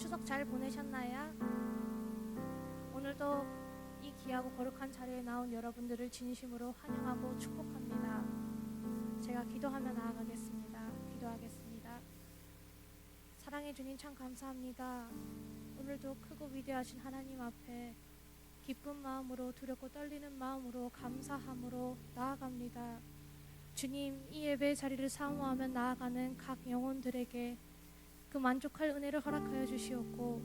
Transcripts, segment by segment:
추석 잘 보내셨나요? 오늘도 이 귀하고 거룩한 자리에 나온 여러분들을 진심으로 환영하고 축복합니다. 제가 기도하며 나아가겠습니다. 기도하겠습니다. 사랑해 주님 참 감사합니다. 오늘도 크고 위대하신 하나님 앞에 기쁜 마음으로, 두렵고 떨리는 마음으로, 감사함으로 나아갑니다. 주님, 이 예배의 자리를 사모하며 나아가는 각 영혼들에게 그 만족할 은혜를 허락하여 주시옵고,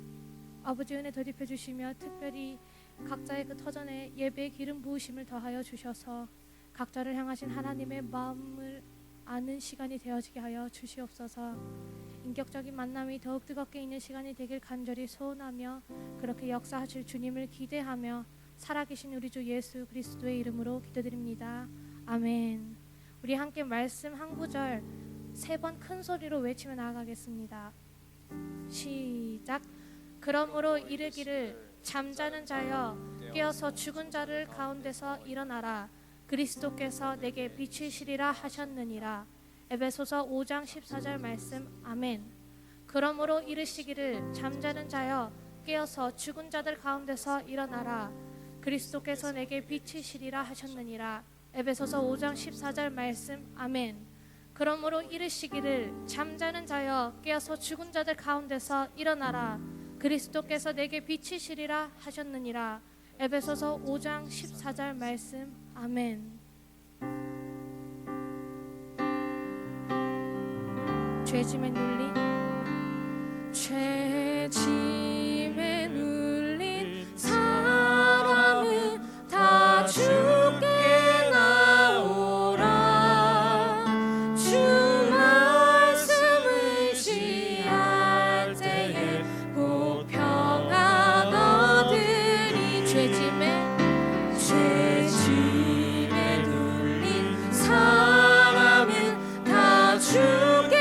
아버지 은혜 덧입혀 주시며 특별히 각자의 그 터전에 예배의 기름 부으심을 더하여 주셔서 각자를 향하신 하나님의 마음을 아는 시간이 되어지게 하여 주시옵소서. 인격적인 만남이 더욱 뜨겁게 있는 시간이 되길 간절히 소원하며, 그렇게 역사하실 주님을 기대하며 살아계신 우리 주 예수 그리스도의 이름으로 기도드립니다. 아멘. 우리 함께 말씀 한 구절 3번 큰 소리로 외치며 나아가겠습니다. 시작. 그러므로 이르기를 잠자는 자여 깨어서 죽은 자를 가운데서 일어나라. 그리스도께서 내게 비추시리라 하셨느니라. 에베소서 5장 14절 말씀. 아멘. 그러므로 이르시기를 잠자는 자여 깨어서 죽은 자들 가운데서 일어나라. 그리스도께서 내게 비추시리라 하셨느니라. 에베소서 5장 14절 말씀. 아멘. 그러므로 이르시기를 잠자는 자여 깨어서 죽은 자들 가운데서 일어나라. 그리스도께서 내게 비추시리라 하셨느니라. 에베소서 5장 14절 말씀. 아멘. 죄짐에 눌린 사람은 다 주께 나오라. 주 말씀을 의지할 때에 곧 평안 얻으리. 죄짐에 눌린 사람은 다 주께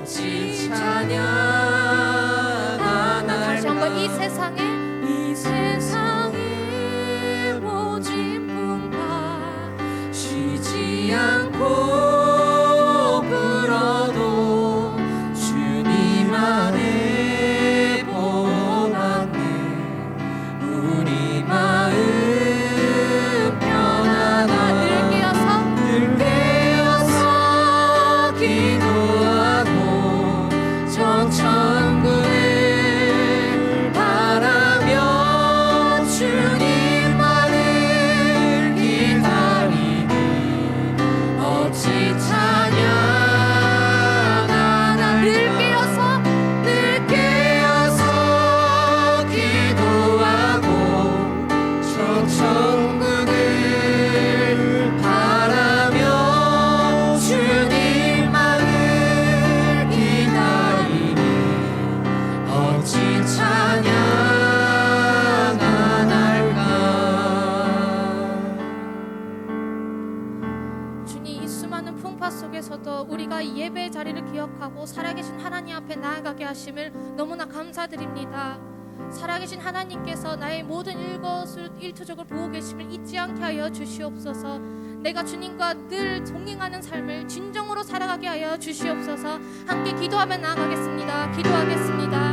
어찌 찬양하나. 다시 한번 이 세상에 모진 풍파 쉬지 않고 불어도 주님 안에 보호받네. 우리 마음 편안하다. 늘 깨어서 기도하고 정천군을 바라며 주님만을 기다리니 어찌 찬양하나. 늘 깨어서 기도하고 정천군을 바라며 주님만을 기다리니 어찌 찬양하날까. 주님, 이 수많은 풍파 속에서도 우리가 이 예배의 자리를 기억하고 살아계신 하나님 앞에 나아가게 하심을 너무나 감사드립니다. 살아계신 하나님께서 나의 모든 일거수일투족을 보고 계심을 잊지 않게 하여 주시옵소서. 내가 주님과 늘 동행하는 삶을 진정으로 살아가게 하여 주시옵소서. 함께 기도하며 나아가겠습니다. 기도하겠습니다.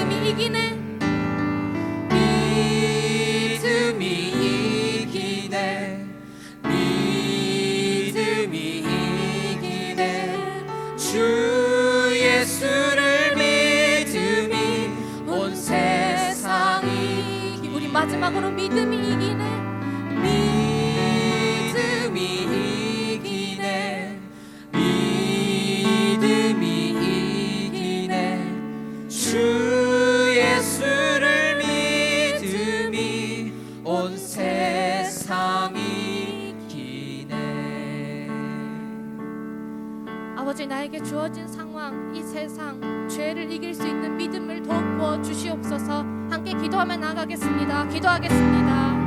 믿음이 이기네. 믿음이 이기네. 믿음이 이기네. 주 예수를 믿음이 온 세상이. 우리 마지막으로 믿음이 이기네. 믿음이 이기네. 믿음이 이기네. 주 예수를 믿음이 온 세상이 이기네. 아버지, 나에게 주어진 상황, 이 세상, 죄를 이길 수 있는 믿음을 더욱 부어 주시옵소서. 함께 기도하며 나아가겠습니다. 기도하겠습니다.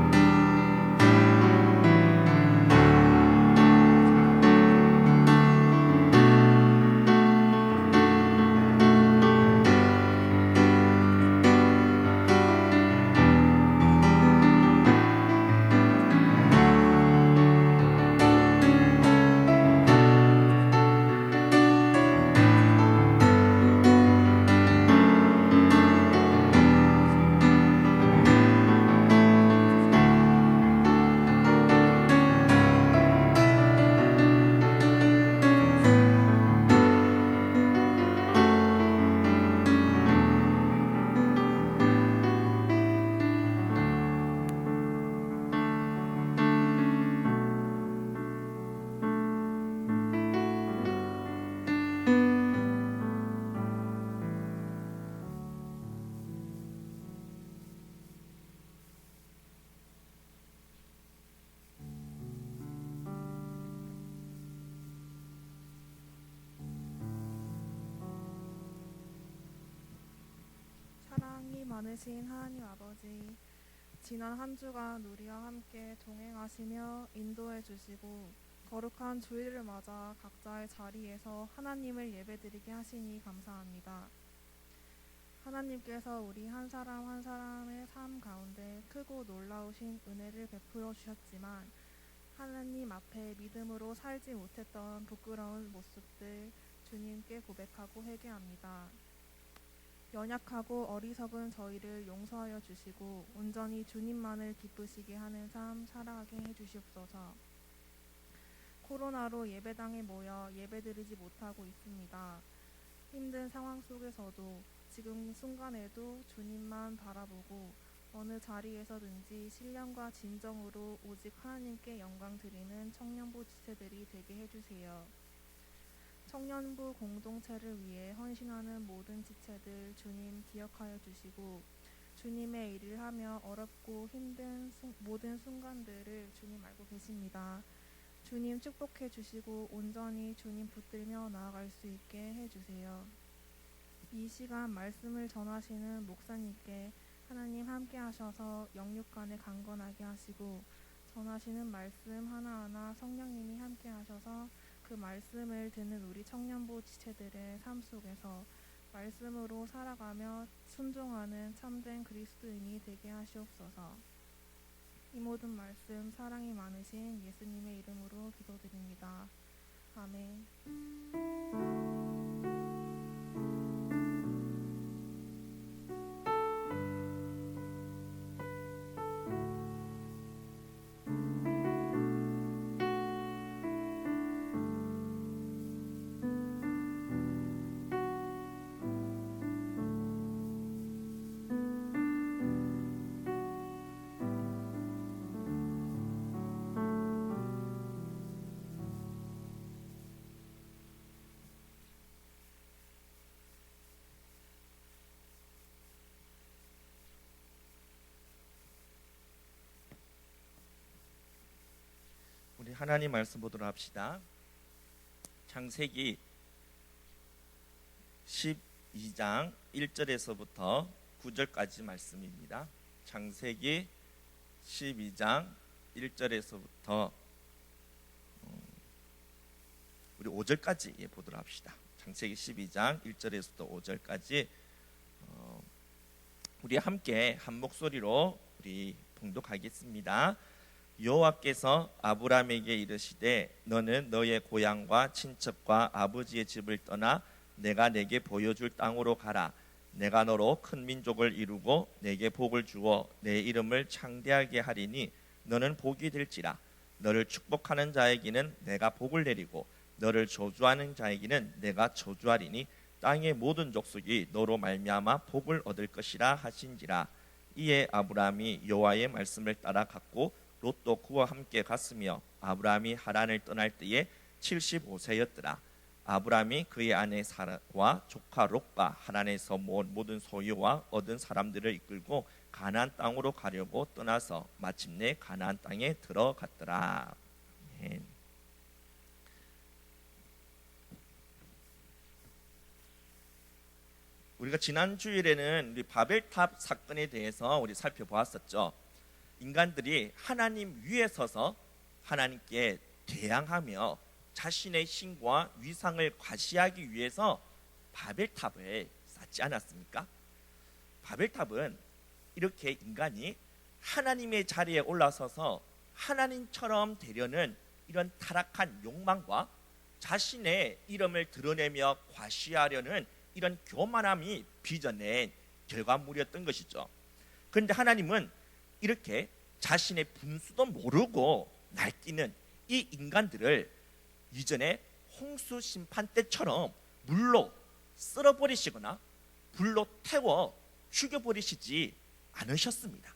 사랑이 많으신 하나님 아버지, 지난 한 주간 우리와 함께 동행하시며 인도해 주시고 거룩한 주일을 맞아 각자의 자리에서 하나님을 예배드리게 하시니 감사합니다. 하나님께서 우리 한 사람 한 사람의 삶 가운데 크고 놀라우신 은혜를 베풀어 주셨지만 하나님 앞에 믿음으로 살지 못했던 부끄러운 모습들 주님께 고백하고 회개합니다. 연약하고 어리석은 저희를 용서하여 주시고 온전히 주님만을 기쁘시게 하는 삶 살아가게 해주시옵소서. 코로나로 예배당에 모여 예배드리지 못하고 있습니다. 힘든 상황 속에서도 지금 순간에도 주님만 바라보고 어느 자리에서든지 신령과 진정으로 오직 하나님께 영광 드리는 청년부 지체들이 되게 해주세요. 청년부 공동체를 위해 헌신하는 모든 지체들 주님 기억하여 주시고 주님의 일을 하며 어렵고 힘든 모든 순간들을 주님 알고 계십니다. 주님 축복해 주시고 온전히 주님 붙들며 나아갈 수 있게 해주세요. 이 시간 말씀을 전하시는 목사님께 하나님 함께 하셔서 영육간에 강건하게 하시고 전하시는 말씀 하나하나 성령님이 함께 하셔서 그 말씀을 듣는 우리 청년부 지체들의 삶 속에서 말씀으로 살아가며 순종하는 참된 그리스도인이 되게 하시옵소서. 이 모든 말씀 사랑이 많으신 예수님의 이름으로 기도드립니다. 아멘. 우리 하나님 말씀 보도록 합시다. 창세기 12장 1절에서부터 9절까지 말씀입니다. 창세기 12장 1절에서부터 우리 5절까지 보도록 합시다. 창세기 12장 1절에서부터 5절까지 우리 함께 한 목소리로 우리 봉독하겠습니다. 여호와께서 아브라함에게 이르시되 너는 너의 고향과 친척과 아버지의 집을 떠나 내가 내게 보여줄 땅으로 가라. 내가 너로 큰 민족을 이루고 내게 복을 주어 내 이름을 창대하게 하리니 너는 복이 될지라. 너를 축복하는 자에게는 내가 복을 내리고 너를 저주하는 자에게는 내가 저주하리니 땅의 모든 족속이 너로 말미암아 복을 얻을 것이라 하신지라. 이에 아브라함이 여호와의 말씀을 따라 갔고 롯도 그와 함께 갔으며 아브라함이 하란을 떠날 때에 75세였더라. 아브라함이 그의 아내 사라와 조카 롯과 하란에서 모은 모든 소유와 얻은 사람들을 이끌고 가나안 땅으로 가려고 떠나서 마침내 가나안 땅에 들어갔더라. 아멘. 우리가 지난 주일에는 우리 바벨탑 사건에 대해서 우리 살펴보았었죠. 인간들이 하나님 위에 서서 하나님께 대항하며 자신의 신과 위상을 과시하기 위해서 바벨탑을 쌓지 않았습니까? 바벨탑은 이렇게 인간이 하나님의 자리에 올라서서 하나님처럼 되려는 이런 타락한 욕망과 자신의 이름을 드러내며 과시하려는 이런 교만함이 빚어낸 결과물이었던 것이죠. 그런데 하나님은 이렇게 자신의 분수도 모르고 날뛰는 이 인간들을 이전에 홍수 심판 때처럼 물로 쓸어버리시거나 불로 태워 죽여버리시지 않으셨습니다.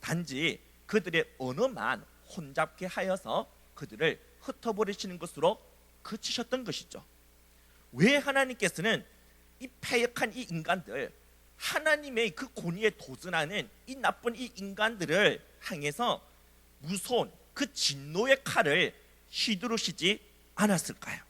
단지 그들의 언어만 혼잡게 하여서 그들을 흩어버리시는 것으로 그치셨던 것이죠. 왜 하나님께서는 이 패역한 이 인간들, 하나님의 그 권위에 도전하는 이 나쁜 이 인간들을 향해서 무서운 그 진노의 칼을 휘두르시지 않았을까요?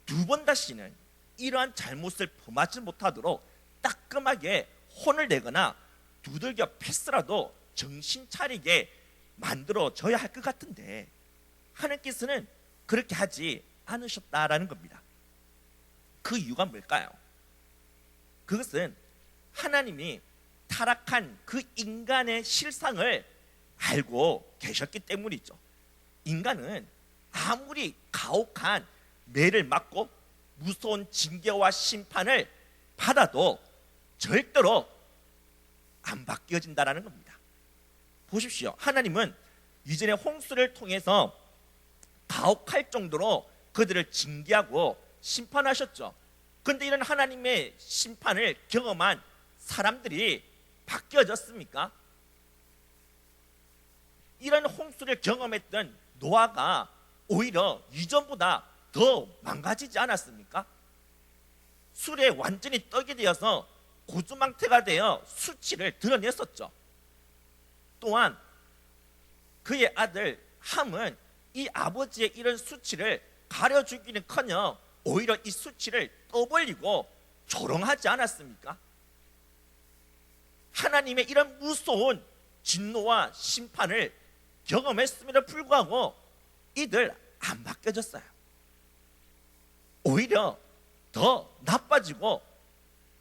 두 번 다시는 이러한 잘못을 범하지 못하도록 따끔하게 혼을 내거나 두들겨 패스라도 정신 차리게 만들어져야 할 것 같은데 하나님께서는 그렇게 하지 않으셨다라는 겁니다. 그 이유가 뭘까요? 그것은 하나님이 타락한 그 인간의 실상을 알고 계셨기 때문이죠. 인간은 아무리 가혹한 매를 맞고 무서운 징계와 심판을 받아도 절대로 안 바뀌어진다라는 겁니다. 보십시오. 하나님은 이전에 홍수를 통해서 가혹할 정도로 그들을 징계하고 심판하셨죠. 그런데 이런 하나님의 심판을 경험한 사람들이 바뀌어졌습니까? 이런 홍수를 경험했던 노아가 오히려 이전보다 더 망가지지 않았습니까? 술에 완전히 떡이 되어서 고주망태가 되어 수치를 드러냈었죠. 또한 그의 아들 함은 이 아버지의 이런 수치를 가려주기는커녕 오히려 이 수치를 떠벌리고 조롱하지 않았습니까? 하나님의 이런 무서운 진노와 심판을 경험했음에도 불구하고 이들 안 바뀌어졌어요. 오히려 더 나빠지고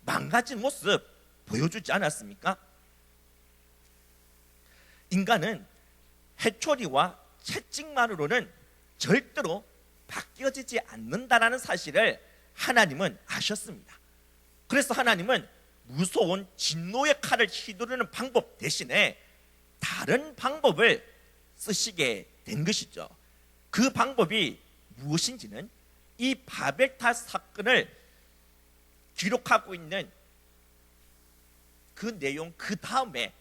망가진 모습 보여주지 않았습니까? 인간은 해초리와 채찍만으로는 절대로 바뀌어지지 않는다라는 사실을 하나님은 아셨습니다. 그래서 하나님은 무서운 진노의 칼을 휘두르는 방법 대신에 다른 방법을 쓰시게 된 것이죠. 그 방법이 무엇인지는 이 바벨탑 사건을 기록하고 있는 그 내용 그 다음에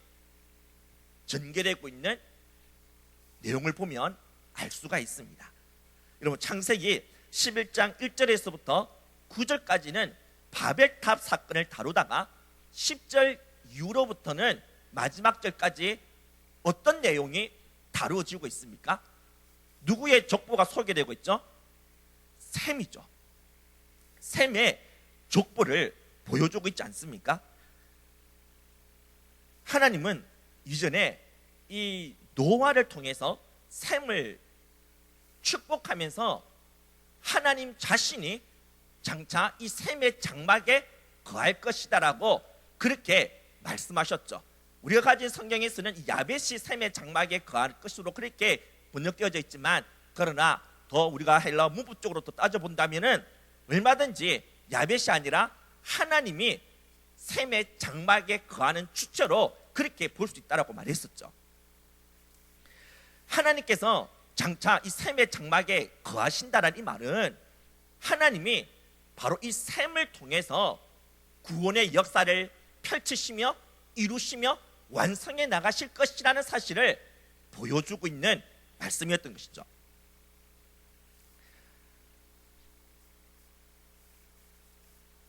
전개되고 있는 내용을 보면 알 수가 있습니다. 여러분, 창세기 11장 1절에서부터 9절까지는 바벨탑 사건을 다루다가 10절 이후로부터는 마지막 절까지 어떤 내용이 다루어지고 있습니까? 누구의 족보가 소개되고 있죠? 셈이죠. 셈의 족보를 보여주고 있지 않습니까? 하나님은 이전에 이 노아를 통해서 셈을 축복하면서 하나님 자신이 장차 이 셈의 장막에 거할 것이다라고 그렇게 말씀하셨죠. 우리가 가진 성경에서는 야벳이 셈의 장막에 거할 것으로 그렇게 번역되어져 있지만, 그러나 더 우리가 헬라어 문부 쪽으로 또 따져본다면은 얼마든지 야벳이 아니라 하나님이 셈의 장막에 거하는 주체로 그렇게 볼 수 있다라고 말했었죠. 하나님께서 장차 이 셈의 장막에 거하신다라는 이 말은 하나님이 바로 이 셈을 통해서 구원의 역사를 펼치시며 이루시며 완성해 나가실 것이라는 사실을 보여주고 있는 말씀이었던 것이죠.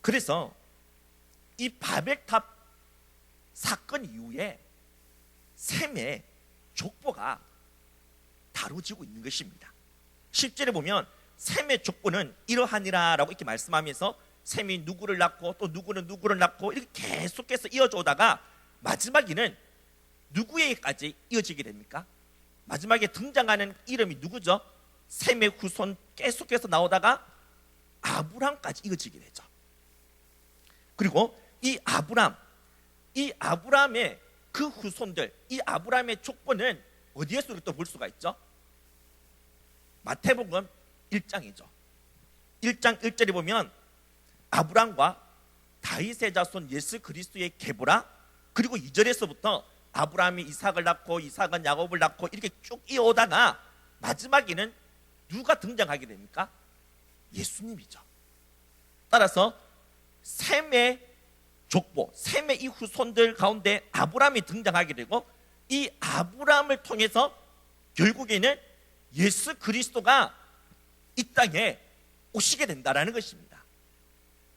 그래서 이 바벨탑 사건 이후에 셈의 족보가 다뤄지고 있는 것입니다. 10절에 보면 셈의 족보는 이러하니라 라고 이렇게 말씀하면서 셈이 누구를 낳고 또 누구는 누구를 낳고 이렇게 계속해서 이어져 오다가 마지막에는 누구에게까지 이어지게 됩니까? 마지막에 등장하는 이름이 누구죠? 셈의 후손 계속해서 나오다가 아브람까지 이어지게 되죠. 그리고 이 아브람의 그 후손들, 이 아브람의 족보는 어디에서 또 볼 수가 있죠? 마태복음 1장이죠. 1장 1절에 보면 아브람과 다윗의 자손 예수 그리스도의 계보라, 그리고 2절에서부터 아브람이 이삭을 낳고 이삭은 야곱을 낳고 이렇게 쭉 이어오다가 마지막에는 누가 등장하게 됩니까? 예수님이죠. 따라서 셈의 족보, 셈의 이 후손들 가운데 아브람이 등장하게 되고 이 아브람을 통해서 결국에는 예수 그리스도가 이 땅에 오시게 된다라는 것입니다.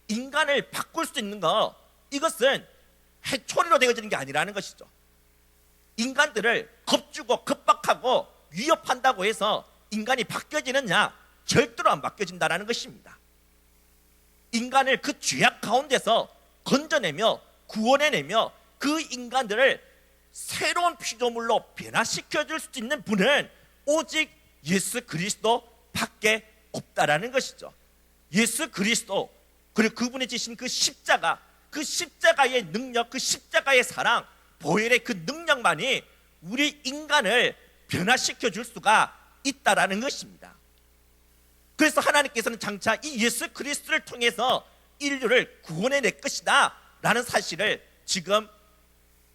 인간을 바꿀 수 있는 거, 이것은 해초리로 되어지는 게 아니라는 것이죠. 인간들을 겁주고 겁박하고 위협한다고 해서 인간이 바뀌어지느냐? 절대로 안 바뀌어진다라는 것입니다. 인간을 그 죄악 가운데서 건져내며 구원해내며 그 인간들을 새로운 피조물로 변화시켜줄 수 있는 분은 오직 예수 그리스도 밖에 없다라는 것이죠. 예수 그리스도, 그리고 그분이 지신 그 십자가, 그 십자가의 능력, 그 십자가의 사랑, 보혈의 그 능력만이 우리 인간을 변화시켜줄 수가 있다라는 것입니다. 그래서 하나님께서는 장차 이 예수 그리스도를 통해서 인류를 구원해낼 것이다 라는 사실을 지금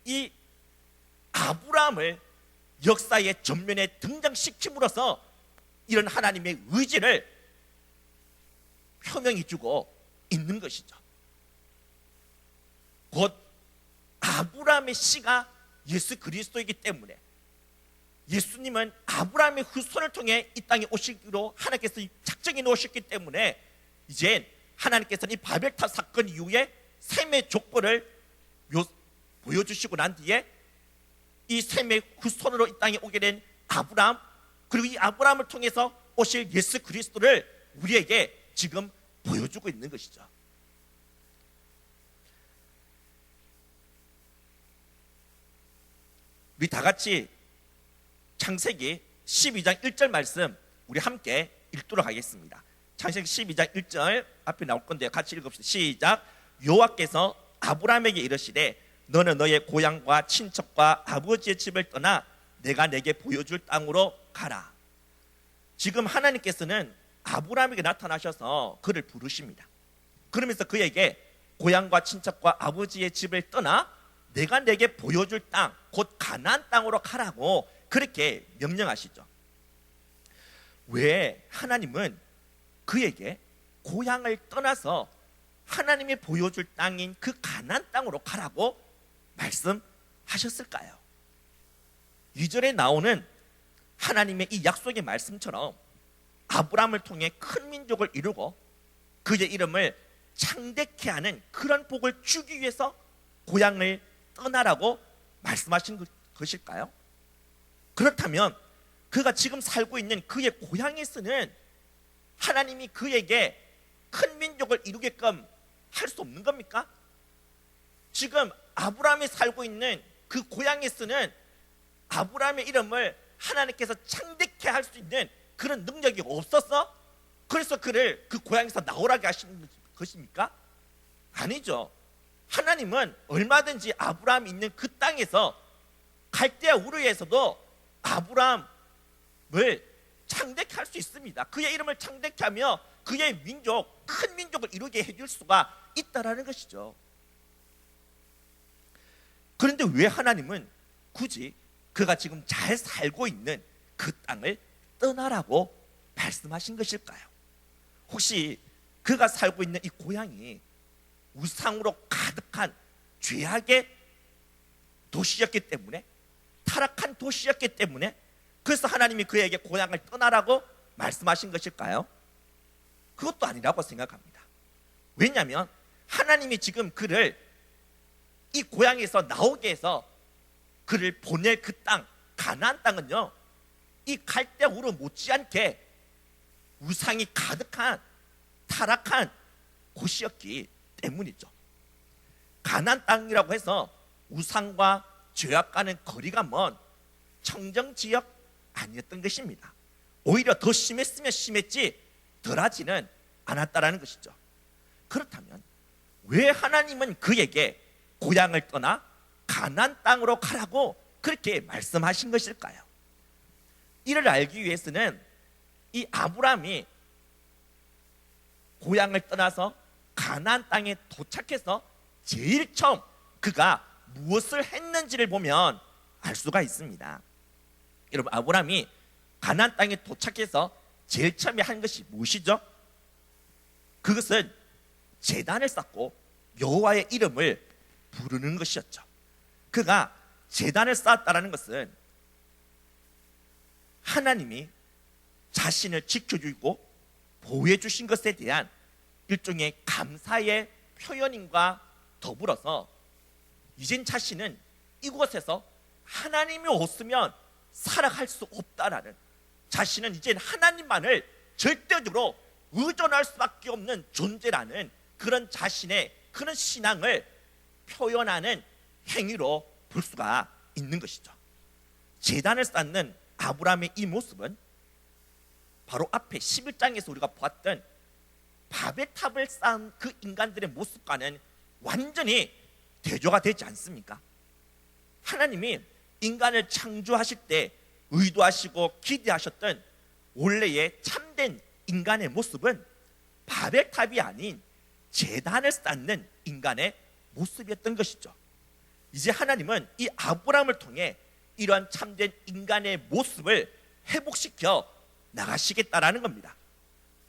이 아브라함을 역사의 전면에 등장시킴으로써 이런 하나님의 의지를 표명해 주고 있는 것이죠. 곧 아브라함의 씨가 예수 그리스도이기 때문에 예수님은 아브라함의 후손을 통해 이 땅에 오시기로 하나님께서 작정해 놓으셨기 때문에 이제 하나님께서는 이 바벨탑 사건 이후에 셈의 족보를 보여주시고 난 뒤에 이 셈의 후손으로 이 땅에 오게 된 아브라함, 그리고 이 아브라함을 통해서 오실 예수 그리스도를 우리에게 지금 보여주고 있는 것이죠. 우리 다 같이 창세기 12장 1절 말씀 우리 함께 읽도록 하겠습니다. 창세기 12장 1절 앞에 나올 건데 같이 읽읍시다. 시작. 여호와께서 아브라함에게 이르시되 너는 너의 고향과 친척과 아버지의 집을 떠나 내가 내게 보여줄 땅으로 가라. 지금 하나님께서는 아브라함에게 나타나셔서 그를 부르십니다. 그러면서 그에게 고향과 친척과 아버지의 집을 떠나 내가 내게 보여줄 땅, 곧 가나안 땅으로 가라고 그렇게 명령하시죠. 왜 하나님은 그에게 고향을 떠나서 하나님이 보여줄 땅인 그 가나안 땅으로 가라고 말씀하셨을까요? 2절에 나오는 하나님의 이 약속의 말씀처럼 아브라함을 통해 큰 민족을 이루고 그의 이름을 창대케 하는 그런 복을 주기 위해서 고향을 떠나라고 말씀하신 것일까요? 그렇다면 그가 지금 살고 있는 그의 고향에서는 하나님이 그에게 큰 민족을 이루게끔 할 수 없는 겁니까? 지금 아브라함이 살고 있는 그 고향에서는 아브라함의 이름을 하나님께서 창대케 할 수 있는 그런 능력이 없었어? 그래서 그를 그 고향에서 나오라게 하시는 것입니까? 아니죠. 하나님은 얼마든지 아브라함이 있는 그 땅에서 갈대아 우르에서도 아브라함을 창대케 할 수 있습니다. 그의 이름을 창대케 하며 그의 민족, 큰 민족을 이루게 해줄 수가 있다라는 것이죠. 그런데 왜 하나님은 굳이 그가 지금 잘 살고 있는 그 땅을 떠나라고 말씀하신 것일까요? 혹시 그가 살고 있는 이 고향이 우상으로 가득한 죄악의 도시였기 때문에, 타락한 도시였기 때문에, 그래서 하나님이 그에게 고향을 떠나라고 말씀하신 것일까요? 그것도 아니라고 생각합니다. 왜냐하면 하나님이 지금 그를 이 고향에서 나오게 해서 그를 보낼 그 땅, 가나안 땅은요, 이 갈대아 우르 못지않게 우상이 가득한 타락한 곳이었기 때문이죠. 가나안 땅이라고 해서 우상과 죄악과는 거리가 먼 청정지역 아니었던 것입니다. 오히려 더 심했으면 심했지 덜하지는 않았다라는 것이죠. 그렇다면 왜 하나님은 그에게 고향을 떠나 가나안 땅으로 가라고 그렇게 말씀하신 것일까요? 이를 알기 위해서는 이 아브라함이 고향을 떠나서 가나안 땅에 도착해서 제일 처음 그가 무엇을 했는지를 보면 알 수가 있습니다. 여러분, 아브라함이 가나안 땅에 도착해서 제일 처음에 한 것이 무엇이죠? 그것은 제단을 쌓고 여호와의 이름을 부르는 것이었죠. 그가 제단을 쌓았다라는 것은 하나님이 자신을 지켜주고 보호해 주신 것에 대한 일종의 감사의 표현임과 더불어서 이젠 자신은 이곳에서 하나님이 없으면 살아갈 수 없다라는, 자신은 이젠 하나님만을 절대적으로 의존할 수밖에 없는 존재라는 그런 자신의 그런 신앙을 표현하는 행위로 볼 수가 있는 것이죠. 제단을 쌓는 아브라함의 이 모습은 바로 앞에 11장에서 우리가 보았던 바벨탑을 쌓은 그 인간들의 모습과는 완전히 대조가 되지 않습니까? 하나님이 인간을 창조하실 때 의도하시고 기대하셨던 원래의 참된 인간의 모습은 바벨탑이 아닌 제단을 쌓는 인간의 모습이었던 것이죠. 이제 하나님은 이 아브라함을 통해 이러한 참된 인간의 모습을 회복시켜 나가시겠다라는 겁니다.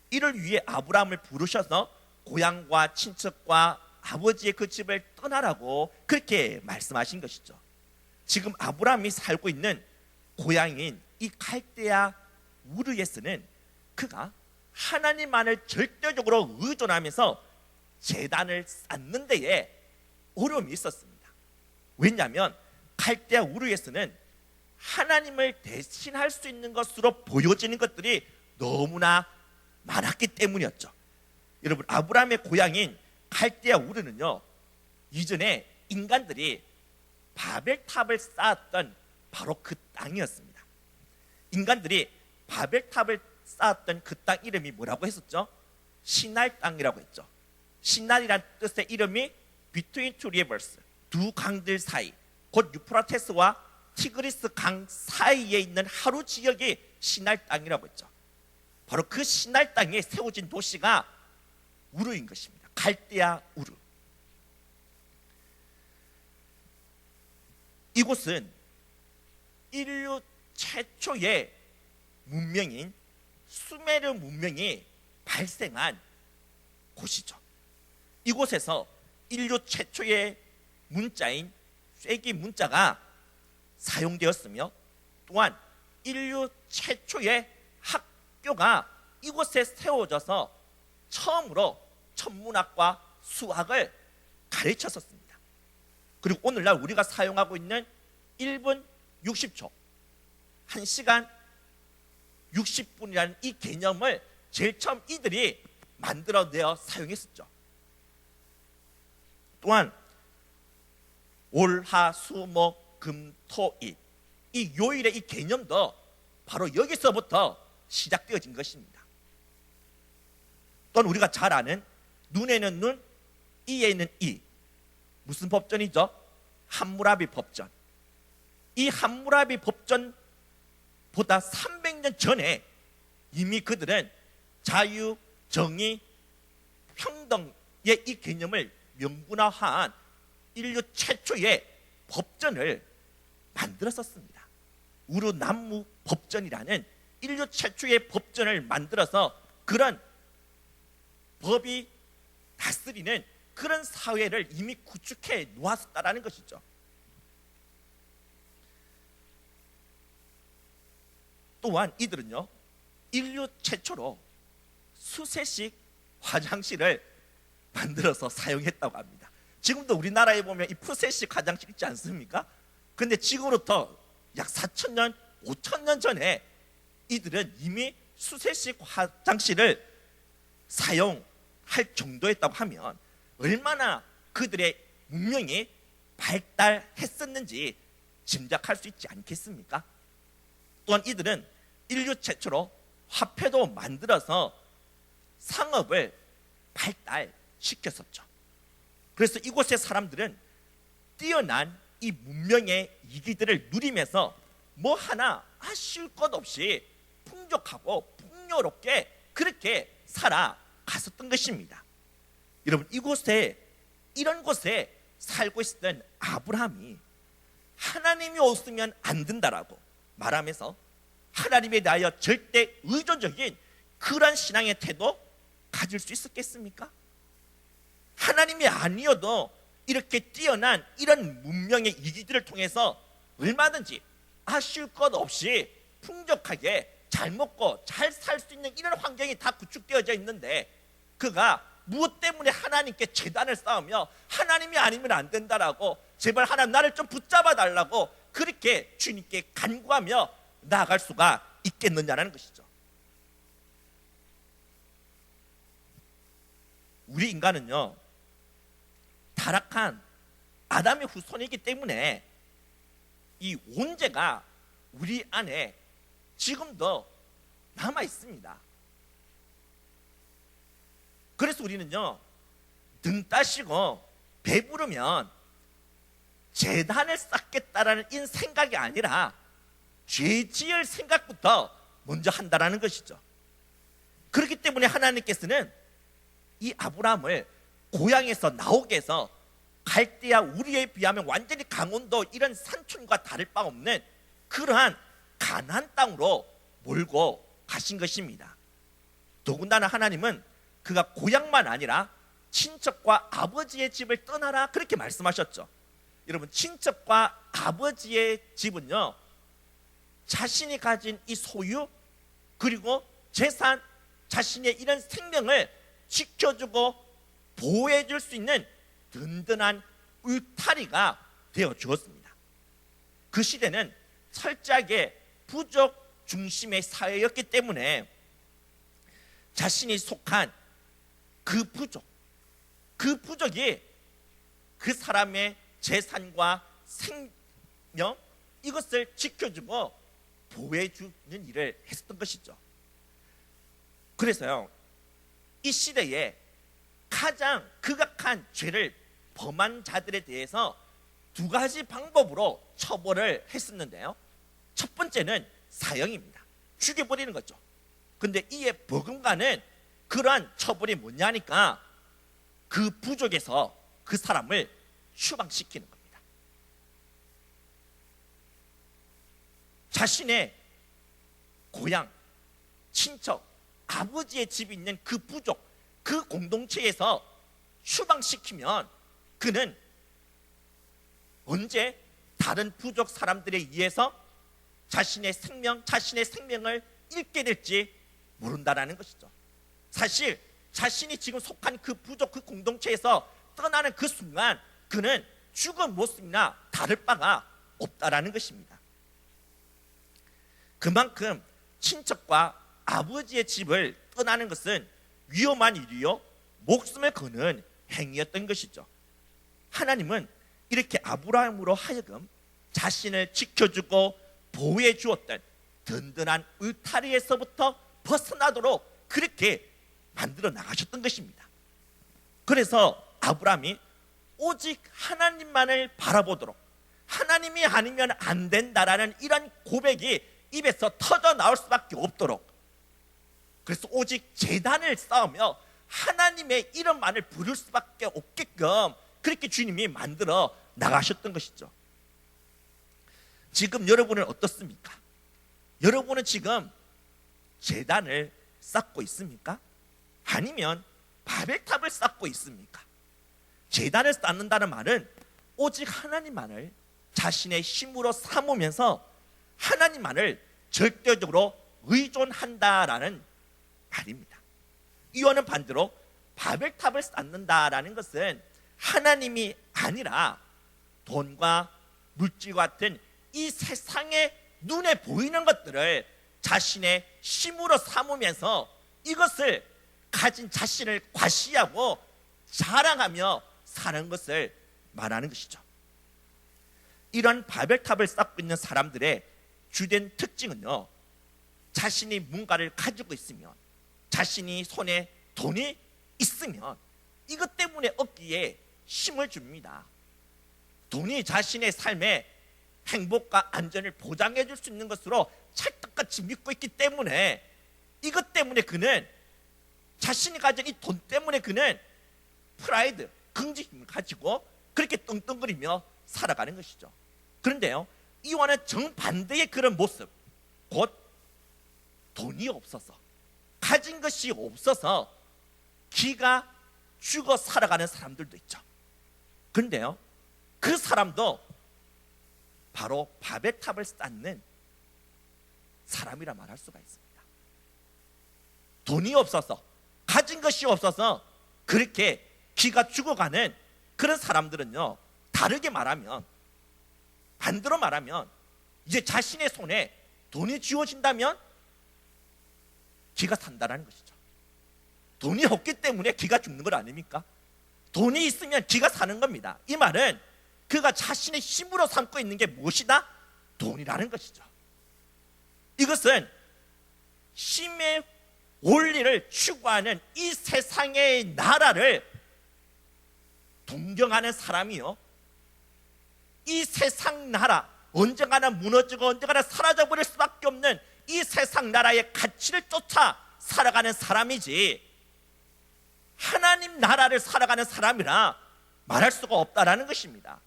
이를 위해 아브라함을 부르셔서 고향과 친척과 아버지의 그 집을 떠나라고 그렇게 말씀하신 것이죠. 지금 아브라함이 살고 있는 고향인 이 갈대아 우르에서는 그가 하나님만을 절대적으로 의존하면서 제단을 쌓는 데에 어려움이 있었습니다. 왜냐하면 갈대아 우르에서는 하나님을 대신할 수 있는 것으로 보여지는 것들이 너무나 많았기 때문이었죠. 여러분, 아브라함의 고향인 갈대아 우르는요, 이전에 인간들이 바벨탑을 쌓았던 바로 그 땅이었습니다. 인간들이 바벨탑을 쌓았던 그 땅 이름이 뭐라고 했었죠? 시날 땅이라고 했죠. 시날이란 뜻의 이름이 Between two rivers, 두 강들 사이, 곧 유프라테스와 티그리스 강 사이에 있는 하루 지역이 시날 땅이라고 했죠. 바로 그 시날 땅에 세워진 도시가 우르인 것입니다. 갈대아 우르. 이곳은 인류 최초의 문명인 수메르 문명이 발생한 곳이죠. 이곳에서 인류 최초의 문자인 쇠기 문자가 사용되었으며, 또한 인류 최초의 학교가 이곳에 세워져서 처음으로 천문학과 수학을 가르쳤었습니다. 그리고 오늘날 우리가 사용하고 있는 1분 60초, 1시간 60분이라는 이 개념을 제일 처음 이들이 만들어내어 사용했었죠. 또한 월, 화, 수, 목, 금, 토, 일, 이 요일의 이 개념도 바로 여기서부터 시작되어진 것입니다. 또한 우리가 잘 아는 눈에는 눈, 이에는 이, 무슨 법전이죠? 함무라비 법전. 이 함무라비 법전보다 300년 전에 이미 그들은 자유, 정의, 평등의 이 개념을 명분화한 인류 최초의 법전을 만들었었습니다. 우르남무 법전이라는 인류 최초의 법전을 만들어서 그런 법이 다스리는 그런 사회를 이미 구축해 놓았다라는 것이죠. 또한 이들은요, 인류 최초로 수세식 화장실을 만들어서 사용했다고 합니다. 지금도 우리나라에 보면 이 푸세식 화장실 있지 않습니까? 근데 지금으로부터 약 4,000년, 5,000년 전에 이들은 이미 수세식 화장실을 사용할 정도였다고 하면 얼마나 그들의 문명이 발달했었는지 짐작할 수 있지 않겠습니까? 또한 이들은 인류 최초로 화폐도 만들어서 상업을 발달시켰었죠. 그래서 이곳의 사람들은 뛰어난 이 문명의 이기들을 누리면서 뭐 하나 아쉬울 것 없이 풍족하고 풍요롭게 그렇게 살아갔었던 것입니다. 여러분, 이런 곳에 살고 있었던 아브라함이 하나님이 없으면 안 된다라고 말하면서 하나님에 대하여 절대 의존적인 그러한 신앙의 태도 가질 수 있었겠습니까? 하나님이 아니어도 이렇게 뛰어난 이런 문명의 이기들을 통해서 얼마든지 아쉬울 것 없이 풍족하게 잘 먹고 잘 살 수 있는 이런 환경이 다 구축되어져 있는데 그가 무엇 때문에 하나님께 제단을 쌓으며 하나님이 아니면 안 된다라고 제발 하나님 나를 좀 붙잡아 달라고 그렇게 주님께 간구하며 나아갈 수가 있겠느냐는 것이죠. 우리 인간은요, 타락한 아담의 후손이기 때문에 이 원죄가 우리 안에 지금도 남아 있습니다. 그래서 우리는요, 등 따시고 배부르면 재단을 쌓겠다라는 이 생각이 아니라 죄 지을 생각부터 먼저 한다라는 것이죠. 그렇기 때문에 하나님께서는 이 아브라함을 고향에서 나오게 해서 갈대아 우리에 비하면 완전히 강원도 이런 산촌과 다를 바 없는 그러한 가나안 땅으로 몰고 가신 것입니다. 더군다나 하나님은 그가 고향만 아니라 친척과 아버지의 집을 떠나라 그렇게 말씀하셨죠. 여러분, 친척과 아버지의 집은요, 자신이 가진 이 소유 그리고 재산, 자신의 이런 생명을 지켜주고 보호해줄 수 있는 든든한 울타리가 되어 주었습니다. 그 시대는 철저하게 부족 중심의 사회였기 때문에 자신이 속한 그 부족이 그 사람의 재산과 생명 이것을 지켜주고 보호해주는 일을 했었던 것이죠. 그래서요, 이 시대에 가장 극악한 죄를 범한 자들에 대해서 두 가지 방법으로 처벌을 했었는데요, 첫 번째는 사형입니다. 죽여버리는 거죠. 근데 이에 버금가는 그러한 처벌이 뭐냐니까 그 부족에서 그 사람을 추방시키는 겁니다. 자신의 고향, 친척, 아버지의 집이 있는 그 부족, 그 공동체에서 추방시키면 그는 언제 다른 부족 사람들에 의해서 자신의 생명을 잃게 될지 모른다라는 것이죠. 사실 자신이 지금 속한 그 부족, 그 공동체에서 떠나는 그 순간 그는 죽은 모습이나 다를 바가 없다라는 것입니다. 그만큼 친척과 아버지의 집을 떠나는 것은 위험한 일이요, 목숨을 거는 행위였던 것이죠. 하나님은 이렇게 아브라함으로 하여금 자신을 지켜주고 보호해 주었던 든든한 울타리에서부터 벗어나도록 그렇게 만들어 나가셨던 것입니다. 그래서 아브라함이 오직 하나님만을 바라보도록, 하나님이 아니면 안 된다라는 이런 고백이 입에서 터져 나올 수밖에 없도록 그래서 오직 제단을 쌓으며 하나님의 이름만을 부를 수밖에 없게끔 그렇게 주님이 만들어 나가셨던 것이죠. 지금 여러분은 어떻습니까? 여러분은 지금 제단을 쌓고 있습니까? 아니면 바벨탑을 쌓고 있습니까? 제단을 쌓는다는 말은 오직 하나님만을 자신의 힘으로 삼으면서 하나님만을 절대적으로 의존한다라는 말입니다. 이와는 반대로 바벨탑을 쌓는다라는 것은 하나님이 아니라 돈과 물질 같은 이 세상의 눈에 보이는 것들을 자신의 힘으로 삼으면서 이것을 가진 자신을 과시하고 자랑하며 사는 것을 말하는 것이죠. 이런 바벨탑을 쌓고 있는 사람들의 주된 특징은요, 자신이 뭔가를 가지고 있으면, 자신이 손에 돈이 있으면 이것 때문에 얻기에 힘을 줍니다. 돈이 자신의 삶에 행복과 안전을 보장해 줄 수 있는 것으로 찰떡같이 믿고 있기 때문에 이것 때문에 그는, 자신이 가진 이 돈 때문에 그는 프라이드, 긍지심을 가지고 그렇게 떵떵거리며 살아가는 것이죠. 그런데요, 이와는 정반대의 그런 모습, 곧 돈이 없어서, 가진 것이 없어서 기가 죽어 살아가는 사람들도 있죠. 그런데요, 그 사람도 바로 바벨탑을 쌓는 사람이라 말할 수가 있습니다. 돈이 없어서, 가진 것이 없어서 그렇게 기가 죽어가는 그런 사람들은요, 다르게 말하면, 반대로 말하면, 이제 자신의 손에 돈이 쥐어진다면 기가 산다라는 것이죠. 돈이 없기 때문에 기가 죽는 것 아닙니까? 돈이 있으면 기가 사는 겁니다. 이 말은 그가 자신의 힘으로 삼고 있는 게 무엇이다? 돈이라는 것이죠. 이것은 힘의 원리를 추구하는 이 세상의 나라를 동경하는 사람이요, 이 세상 나라, 언젠가나 무너지고 언젠가나 사라져버릴 수밖에 없는 이 세상 나라의 가치를 쫓아 살아가는 사람이지, 하나님 나라를 살아가는 사람이라 말할 수가 없다라는 것입니다.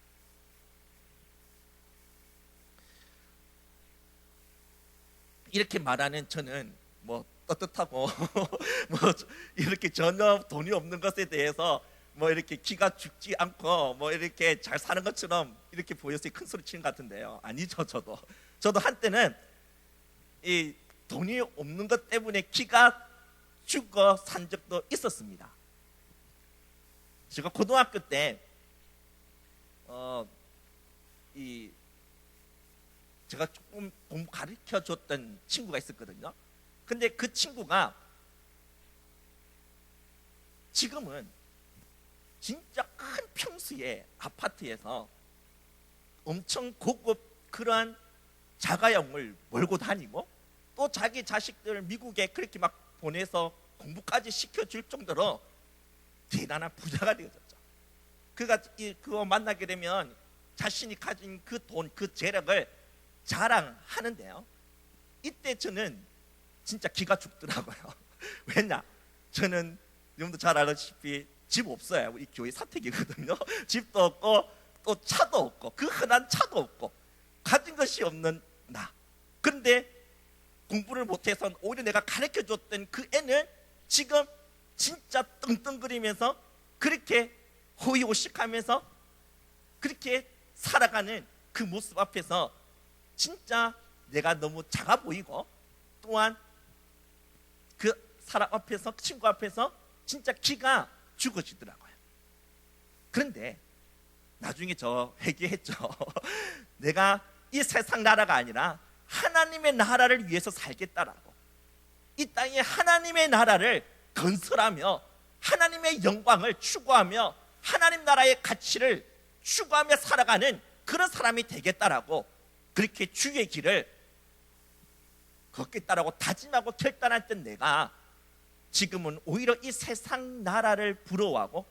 이렇게 말하는 저는 뭐 떳떳하고 뭐 이렇게 전혀 돈이 없는 것에 대해서 뭐 이렇게 기가 죽지 않고 뭐 이렇게 잘 사는 것처럼 이렇게 보여서 큰 소리 치는 것 같은데요. 아니죠. 저도 한때는 이 돈이 없는 것 때문에 기가 죽어 산 적도 있었습니다. 제가 고등학교 때 제가 조금 공부 가르쳐 줬던 친구가 있었거든요. 근데 그 친구가 지금은 진짜 큰 평수의 아파트에서 엄청 고급 그러한 자가용을 몰고 다니고, 또 자기 자식들 미국에 그렇게 막 보내서 공부까지 시켜줄 정도로 대단한 부자가 되어졌죠. 그거 만나게 되면 자신이 가진 그 돈, 그 재력을 자랑하는데요, 이때 저는 진짜 기가 죽더라고요. 왜냐? 저는 여러분도 잘 알다시피 집 없어요. 우리 교회 사택이거든요. 집도 없고 또 차도 없고, 그 흔한 차도 없고, 가진 것이 없는 나. 그런데 공부를 못해서 오히려 내가 가르쳐줬던 그 애는 지금 진짜 떵떵거리면서 그렇게 호의호식하면서 그렇게 살아가는 그 모습 앞에서 진짜 내가 너무 작아 보이고, 또한 그 사람 앞에서, 친구 앞에서 진짜 기가 죽어지더라고요. 그런데 나중에 저 회개했죠. 내가 이 세상 나라가 아니라 하나님의 나라를 위해서 살겠다라고, 이 땅에 하나님의 나라를 건설하며 하나님의 영광을 추구하며 하나님 나라의 가치를 추구하며 살아가는 그런 사람이 되겠다라고, 그렇게 주의 길을 걷겠다라고 다짐하고 결단했던 내가 지금은 오히려 이 세상 나라를 부러워하고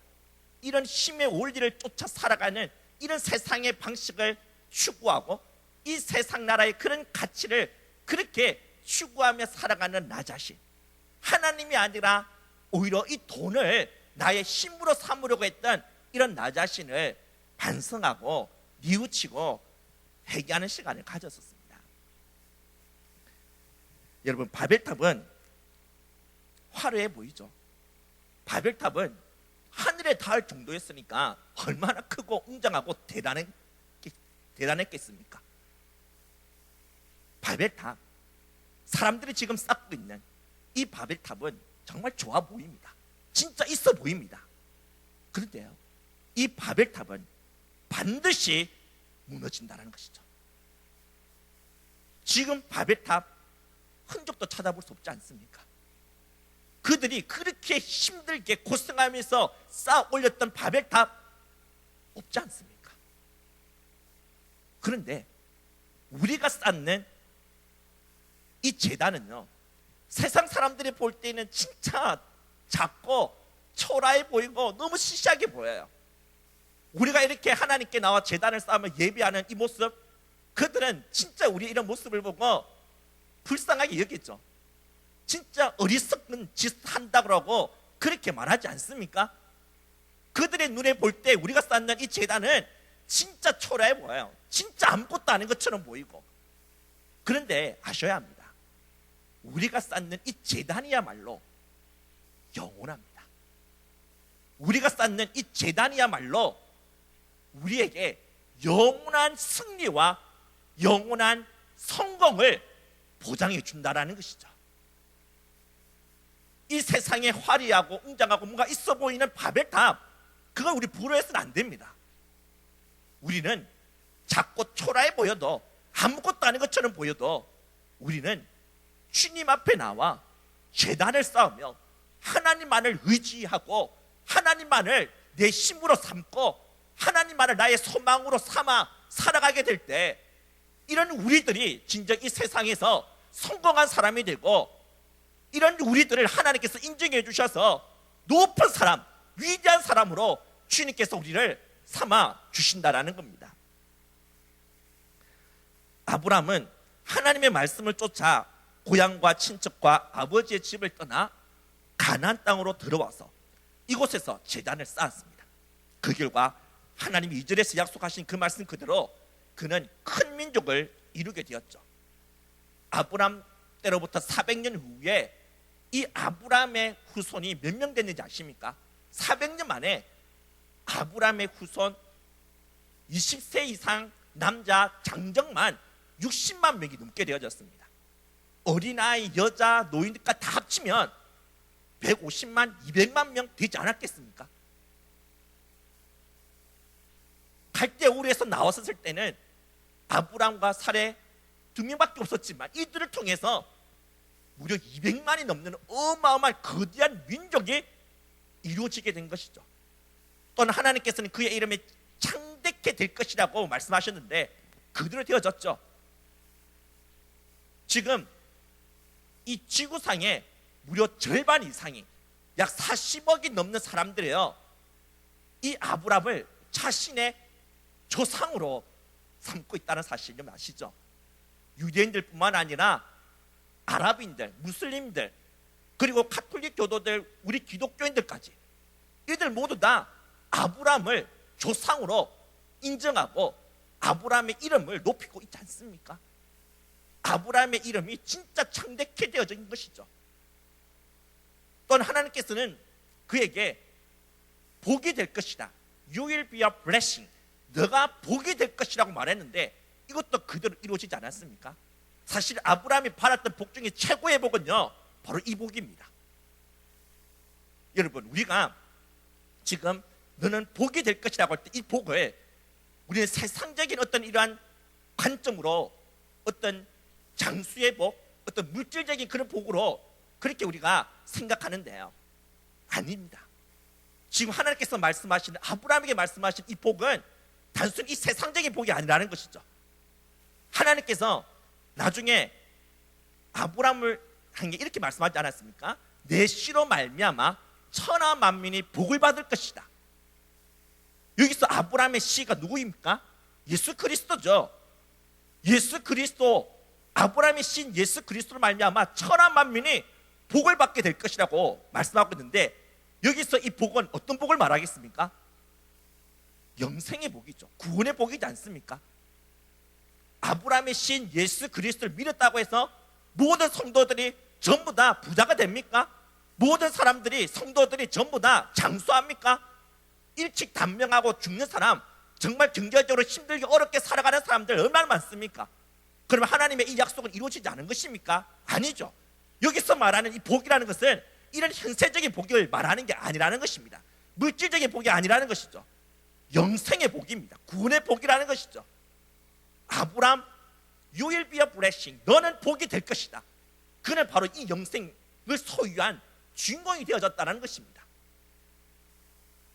이런 힘의 원리를 쫓아 살아가는 이런 세상의 방식을 추구하고 이 세상 나라의 그런 가치를 그렇게 추구하며 살아가는 나 자신, 하나님이 아니라 오히려 이 돈을 나의 힘으로 삼으려고 했던 이런 나 자신을 반성하고 뉘우치고 회개하는 시간을 가졌었습니다. 여러분, 바벨탑은 화려해 보이죠? 바벨탑은 하늘에 닿을 정도였으니까 얼마나 크고 웅장하고 대단했겠습니까? 바벨탑, 사람들이 지금 쌓고 있는 이 바벨탑은 정말 좋아 보입니다. 진짜 있어 보입니다. 그런데요, 이 바벨탑은 반드시 무너진다는 것이죠. 지금 바벨탑 흔적도 찾아볼 수 없지 않습니까? 그들이 그렇게 힘들게 고생하면서 쌓아 올렸던 바벨탑 없지 않습니까? 그런데 우리가 쌓는 이 제단은요, 세상 사람들이 볼 때는 진짜 작고 초라해 보이고 너무 시시하게 보여요. 우리가 이렇게 하나님께 나와 제단을 쌓으며 예배하는 이 모습, 그들은 진짜 우리 이런 모습을 보고 불쌍하게 여겼죠. 진짜 어리석은 짓 한다 그러고 그렇게 말하지 않습니까? 그들의 눈에 볼 때 우리가 쌓는 이 제단은 진짜 초라해 보여요. 진짜 아무것도 아닌 것처럼 보이고. 그런데 아셔야 합니다. 우리가 쌓는 이 제단이야말로 영원합니다. 우리가 쌓는 이 제단이야말로 우리에게 영원한 승리와 영원한 성공을 보장해 준다라는 것이죠. 이 세상에 화려하고 웅장하고 뭔가 있어 보이는 바벨탑, 그걸 우리 부러워해서는 안 됩니다. 우리는 작고 초라해 보여도, 아무것도 아닌 것처럼 보여도 우리는 주님 앞에 나와 제단을 쌓으며 하나님만을 의지하고 하나님만을 내 힘으로 삼고 하나님만을 나의 소망으로 삼아 살아가게 될 때, 이런 우리들이 진정 이 세상에서 성공한 사람이 되고, 이런 우리들을 하나님께서 인정해 주셔서 높은 사람, 위대한 사람으로 주님께서 우리를 삼아 주신다라는 겁니다. 아브라함은 하나님의 말씀을 쫓아 고향과 친척과 아버지의 집을 떠나 가나안 땅으로 들어와서 이곳에서 제단을 쌓았습니다. 그 결과 하나님이 2절에서 약속하신 그 말씀 그대로 그는 큰 민족을 이루게 되었죠. 아브라함 때로부터 400년 후에 이 아브라함의 후손이 몇 명 됐는지 아십니까? 400년 만에 아브라함의 후손 20세 이상 남자 장정만 60만 명이 넘게 되어졌습니다. 어린아이, 여자, 노인들까지 다 합치면 150만, 200만 명 되지 않았겠습니까? 갈대우르에서 나왔었을 때는 아브람과 사레 2명밖에 없었지만 이들을 통해서 무려 200만이 넘는 어마어마한 거대한 민족이 이루어지게 된 것이죠. 또는 하나님께서는 그의 이름에 창대케 될 것이라고 말씀하셨는데 그대로 되어졌죠. 지금 이 지구상에 무려 절반 이상이 약 40억이 넘는 사람들이요, 이 아브람을 자신의 조상으로 삼고 있다는 사실 좀 아시죠? 유대인들뿐만 아니라 아랍인들, 무슬림들, 그리고 가톨릭 교도들, 우리 기독교인들까지 이들 모두 다 아브람을 조상으로 인정하고 아브람의 이름을 높이고 있지 않습니까? 아브람의 이름이 진짜 창대케 되어진 것이죠. 또는 하나님께서는 그에게 복이 될 것이다, You will be a blessing, 너가 복이 될 것이라고 말했는데 이것도 그대로 이루어지지 않았습니까? 사실 아브라함이 받았던 복 중에 최고의 복은요, 바로 이 복입니다. 여러분, 우리가 지금 너는 복이 될 것이라고 할 때 이 복을 우리는 세상적인 어떤 이러한 관점으로 어떤 장수의 복, 어떤 물질적인 그런 복으로 그렇게 우리가 생각하는데요, 아닙니다. 지금 하나님께서 말씀하시는, 아브라함에게 말씀하신 이 복은 단순히 이 세상적인 복이 아니라는 것이죠. 하나님께서 나중에 아브라함을 한 게 이렇게 말씀하지 않았습니까? 내 씨로 말미암아 천하 만민이 복을 받을 것이다. 여기서 아브라함의 씨가 누구입니까? 예수 그리스도죠. 예수 그리스도, 아브라함의 씨인 예수 그리스도로 말미암아 천하 만민이 복을 받게 될 것이라고 말씀하고 있는데, 여기서 이 복은 어떤 복을 말하겠습니까? 영생의 복이죠. 구원의 복이지 않습니까? 아브라함의 신 예수 그리스도를 믿었다고 해서 모든 성도들이 전부 다 부자가 됩니까? 모든 사람들이, 성도들이 전부 다 장수합니까? 일찍단명하고 죽는 사람, 정말 경제적으로 힘들게 어렵게 살아가는 사람들 얼마나 많습니까? 그러면 하나님의 이 약속은 이루어지지 않은 것입니까? 아니죠. 여기서 말하는 이 복이라는 것은 이런 현세적인 복을 말하는 게 아니라는 것입니다. 물질적인 복이 아니라는 것이죠. 영생의 복입니다. 구원의 복이라는 것이죠. 아브람, you will be a blessing. 너는 복이 될 것이다. 그는 바로 이 영생을 소유한 주인공이 되어졌다는 것입니다.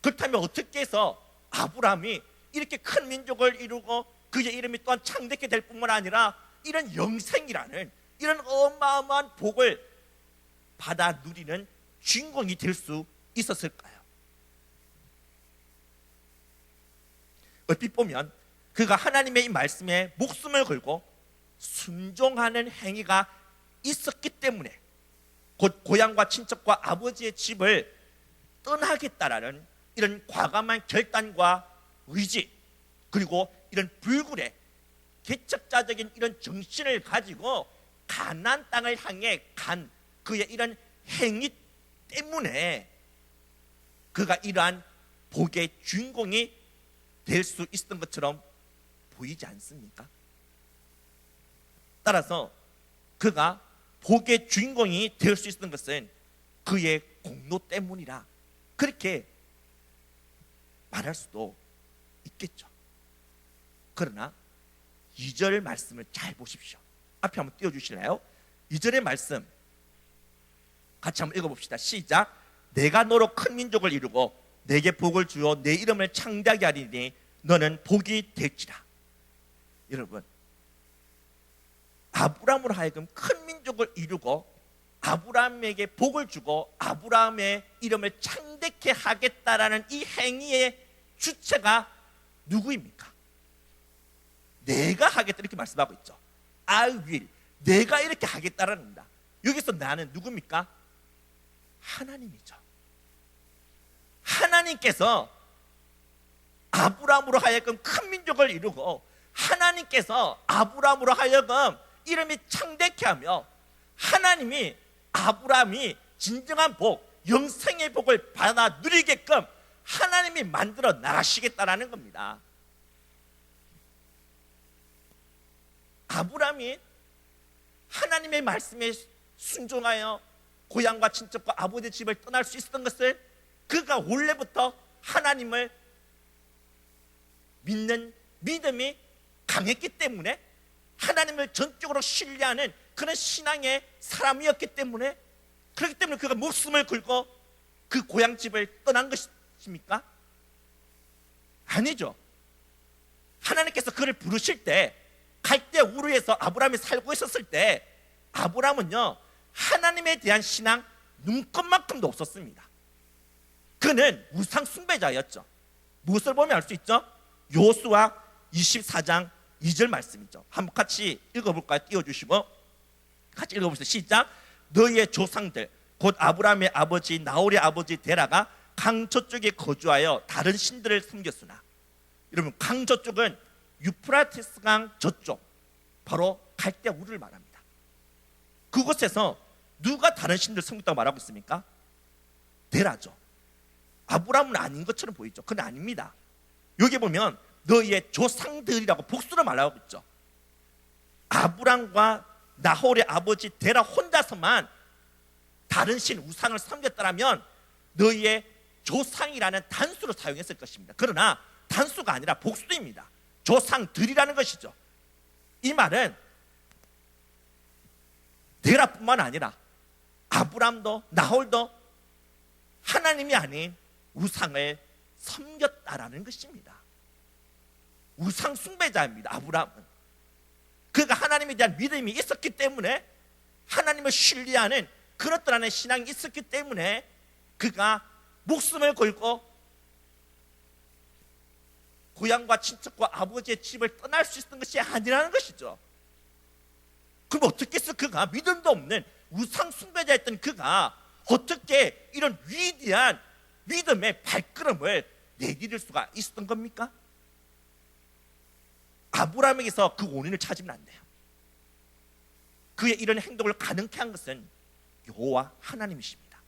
그렇다면 어떻게 해서 아브람이 이렇게 큰 민족을 이루고 그의 이름이 또한 창대케 될 뿐만 아니라 이런 영생이라는 이런 어마어마한 복을 받아 누리는 주인공이 될 수 있었을까요? 얼핏 보면 그가 하나님의 이 말씀에 목숨을 걸고 순종하는 행위가 있었기 때문에 곧 고향과 친척과 아버지의 집을 떠나겠다라는 이런 과감한 결단과 의지, 그리고 이런 불굴의 개척자적인 이런 정신을 가지고 가나안 땅을 향해 간 그의 이런 행위 때문에 그가 이러한 복의 주인공이 될 수 있었던 것처럼 보이지 않습니까? 따라서 그가 복의 주인공이 될 수 있었던 것은 그의 공로 때문이라 그렇게 말할 수도 있겠죠. 그러나 2절 말씀을 잘 보십시오. 앞에 한번 띄워주실래요? 2절의 말씀 같이 한번 읽어봅시다. 시작. 내가 너로 큰 민족을 이루고 내게 복을 주어 내 이름을 창대하게 하리니 너는 복이 될지라. 여러분, 아브라함으로 하여금 큰 민족을 이루고 아브라함에게 복을 주고 아브라함의 이름을 창대케 하겠다라는 이 행위의 주체가 누구입니까? 내가 하겠다 이렇게 말씀하고 있죠. I will, 내가 이렇게 하겠다라는 겁니다. 여기서 나는 누굽니까? 하나님이죠. 하나님께서 아브라함으로 하여금 큰 민족을 이루고 하나님께서 아브라함으로 하여금 이름이 창대케 하며 하나님이 아브라함이 진정한 복, 영생의 복을 받아 누리게끔 하나님이 만들어 나가시겠다라는 겁니다. 아브라함이 하나님의 말씀에 순종하여 고향과 친척과 아버지 집을 떠날 수 있었던 것을 그가 원래부터 하나님을 믿는 믿음이 강했기 때문에 하나님을 전적으로 신뢰하는 그런 신앙의 사람이었기 때문에, 그렇기 때문에 그가 목숨을 걸고 그 고향집을 떠난 것입니까? 아니죠. 하나님께서 그를 부르실 때 갈대 우르에서 아브라함이 살고 있었을 때 아브라함은요 하나님에 대한 신앙 눈꼽만큼도 없었습니다. 그는 우상 숭배자였죠. 무엇을 보면 알 수 있죠? 여호수아 24장 2절 말씀이죠. 한번 같이 읽어볼까요? 띄워주시고 같이 읽어보세요. 시작. 너희의 조상들 곧 아브라함의 아버지 나홀의 아버지 데라가 강 저쪽에 거주하여 다른 신들을 섬겼으나, 여러분 강 저쪽은 유프라테스 강 저쪽, 바로 갈대 우르를 말합니다. 그곳에서 누가 다른 신들을 섬겼다고 말하고 있습니까? 데라죠. 아브라함은 아닌 것처럼 보이죠. 그건 아닙니다. 여기 보면 너희의 조상들이라고 복수로 말하고 있죠. 아브람과 나홀의 아버지 데라 혼자서만 다른 신 우상을 섬겼다면 너희의 조상이라는 단수로 사용했을 것입니다. 그러나 단수가 아니라 복수입니다. 조상들이라는 것이죠. 이 말은 데라뿐만 아니라 아브람도 나홀도 하나님이 아닌 우상을 섬겼다라는 것입니다. 우상 숭배자입니다. 아브람은 그가 하나님에 대한 믿음이 있었기 때문에, 하나님을 신뢰하는 그런 떠나는 신앙이 있었기 때문에 그가 목숨을 걸고 고향과 친척과 아버지의 집을 떠날 수 있었던 것이 아니라는 것이죠. 그럼 어떻게 해서 그가 믿음도 없는 우상 숭배자였던 그가 어떻게 이런 위대한 믿음의 발걸음을 내디딜 수가 있었던 겁니까? 아브라함에게서 그 원인을 찾으면 안 돼요. 그의 이런 행동을 가능케 한 것은 여호와 하나님이십니다.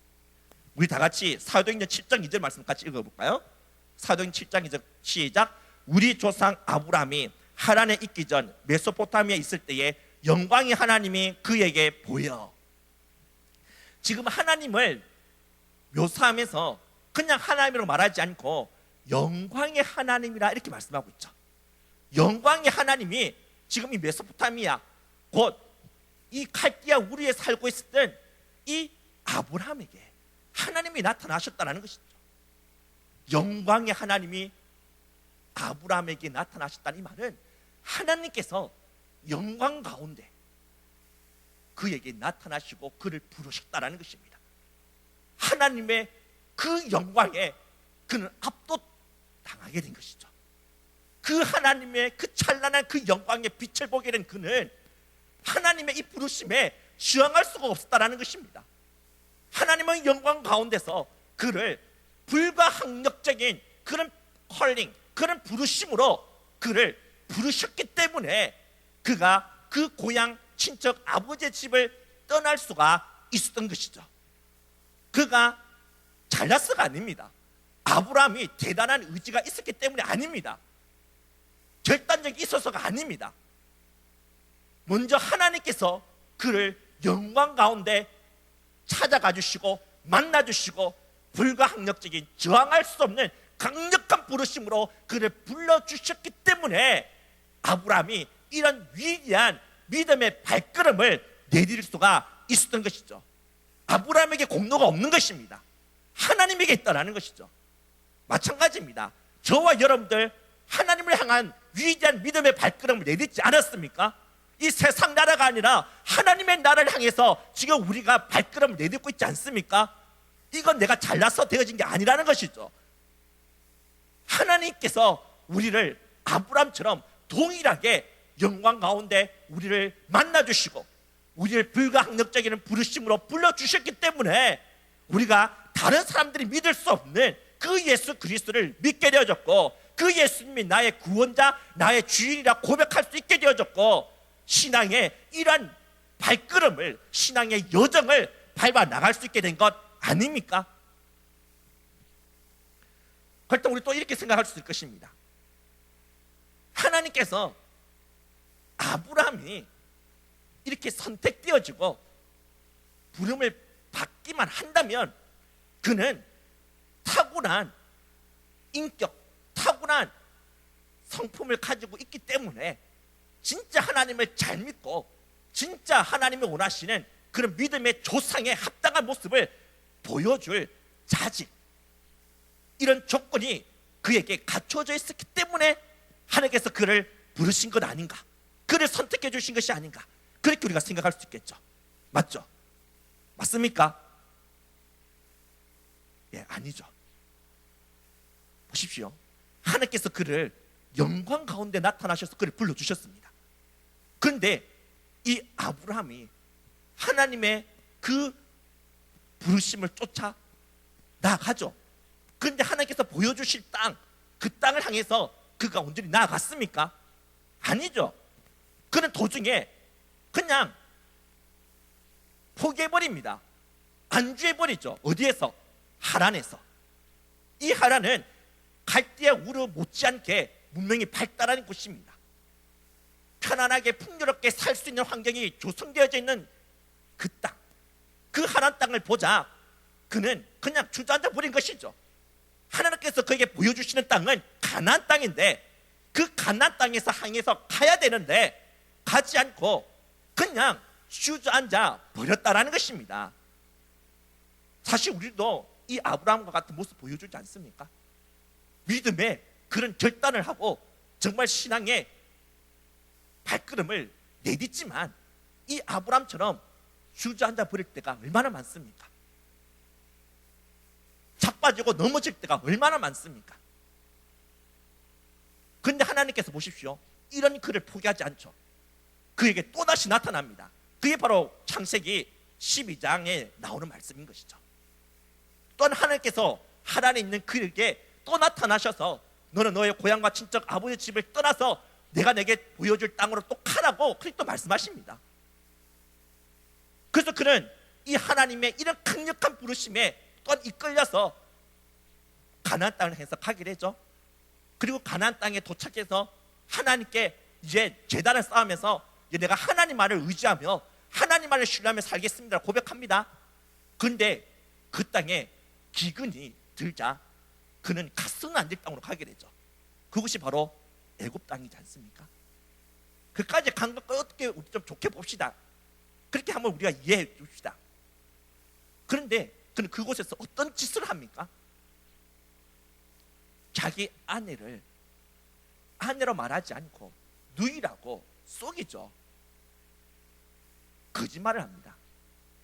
우리 다 같이 사도행전 7장 2절 말씀 같이 읽어볼까요? 사도행전 7장 2절 시작. 우리 조상 아브라함이 하란에 있기 전 메소포타미아에 있을 때에 영광의 하나님이 그에게 보여. 지금 하나님을 묘사하면서 그냥 하나님으로 말하지 않고 영광의 하나님이라 이렇게 말씀하고 있죠. 영광의 하나님이 지금 이 메소포타미아 곧 이 칼디아 우리에 살고 있었던 이 아브라함에게 하나님이 나타나셨다는 것이죠. 영광의 하나님이 아브라함에게 나타나셨다는 이 말은 하나님께서 영광 가운데 그에게 나타나시고 그를 부르셨다는 것입니다. 하나님의 그 영광에 그는 압도당하게 된 것이죠. 그 하나님의 그 찬란한 그 영광의 빛을 보게 된 그는 하나님의 이 부르심에 저항할 수가 없었다는 것입니다. 하나님의 영광 가운데서 그를 불가항력적인 그런 컬링, 그런 부르심으로 그를 부르셨기 때문에 그가 그 고향 친척 아버지의 집을 떠날 수가 있었던 것이죠. 그가 잘났어가 아닙니다. 아브라함이 대단한 의지가 있었기 때문에 아닙니다. 결단력이 있어서가 아닙니다. 먼저 하나님께서 그를 영광 가운데 찾아가 주시고 만나 주시고 불가항력적인 저항할 수 없는 강력한 부르심으로 그를 불러주셨기 때문에 아브라함이 이런 위대한 믿음의 발걸음을 내디딜 수가 있었던 것이죠. 아브라함에게 공로가 없는 것입니다. 하나님에게 있다라는 것이죠. 마찬가지입니다. 저와 여러분들 하나님을 향한 위대한 믿음의 발걸음을 내딛지 않았습니까? 이 세상 나라가 아니라 하나님의 나라를 향해서 지금 우리가 발걸음을 내딛고 있지 않습니까? 이건 내가 잘나서 되어진 게 아니라는 것이죠. 하나님께서 우리를 아브라함처럼 동일하게 영광 가운데 우리를 만나주시고 우리를 불가항력적인 부르심으로 불러주셨기 때문에 우리가 다른 사람들이 믿을 수 없는 그 예수 그리스도를 믿게 되어졌고 그 예수님이 나의 구원자, 나의 주인이라 고백할 수 있게 되어졌고 신앙의 이러한 발걸음을, 신앙의 여정을 밟아 나갈 수 있게 된 것 아닙니까? 그렇다면 우리 또 이렇게 생각할 수 있을 것입니다. 하나님께서 아브라함이 이렇게 선택되어지고 부름을 받기만 한다면 그는 타고난 인격, 타고난 성품을 가지고 있기 때문에 진짜 하나님을 잘 믿고 진짜 하나님이 원하시는 그런 믿음의 조상에 합당한 모습을 보여줄 자질, 이런 조건이 그에게 갖춰져 있었기 때문에 하나님께서 그를 부르신 것 아닌가, 그를 선택해 주신 것이 아닌가, 그렇게 우리가 생각할 수 있겠죠. 맞죠? 맞습니까? 예, 아니죠. 보십시오. 하나님께서 그를 영광 가운데 나타나셔서 그를 불러주셨습니다. 그런데 이 아브라함이 하나님의 그 부르심을 쫓아 나아가죠. 그런데 하나님께서 보여주실 땅, 그 땅을 향해서 그가 온전히 나아갔습니까? 아니죠. 그는 도중에 그냥 포기해버립니다. 안주해버리죠. 어디에서? 하란에서. 이 하란은 갈대아 우르 못지않게 문명이 발달한 곳입니다. 편안하게 풍요롭게 살 수 있는 환경이 조성되어져 있는 그 땅, 그 하란 땅을 보자 그는 그냥 주저앉아 버린 것이죠. 하나님께서 그에게 보여주시는 땅은 가나안 땅인데 그 가나안 땅에서 향해서 가야 되는데 가지 않고 그냥 주저앉아 버렸다라는 것입니다. 사실 우리도 이 아브라함과 같은 모습 보여주지 않습니까? 믿음의 그런 결단을 하고 정말 신앙의 발걸음을 내딛지만 이 아브라함처럼 주저앉아 버릴 때가 얼마나 많습니까? 자빠지고 넘어질 때가 얼마나 많습니까? 그런데 하나님께서 보십시오. 이런 그를 포기하지 않죠. 그에게 또다시 나타납니다. 그게 바로 창세기 12장에 나오는 말씀인 것이죠. 또한 하나님께서 하나님 있는 그에게 또 나타나셔서 너는 너의 고향과 친척 아버지 집을 떠나서 내가 내게 보여줄 땅으로 또 가라고 그렇게 또 말씀하십니다. 그래서 그는 이 하나님의 이런 강력한 부르심에 또한 이끌려서 가나안 땅을 해서 가게 되죠. 그리고 가나안 땅에 도착해서 하나님께 이제 제단을 쌓으면서 이제 내가 하나님 말을 의지하며 하나님 말을 신뢰하며 살겠습니다 고백합니다. 그런데 그 땅에 기근이 들자 그는 가서는 안 될 땅으로 가게 되죠. 그것이 바로 애굽 땅이지 않습니까? 그까지 간 것과 어떻게 우리 좀 좋게 봅시다. 그렇게 한번 우리가 이해해 줍시다. 그런데 그는 그곳에서 어떤 짓을 합니까? 자기 아내로 말하지 않고 누이라고 속이죠. 거짓말을 합니다.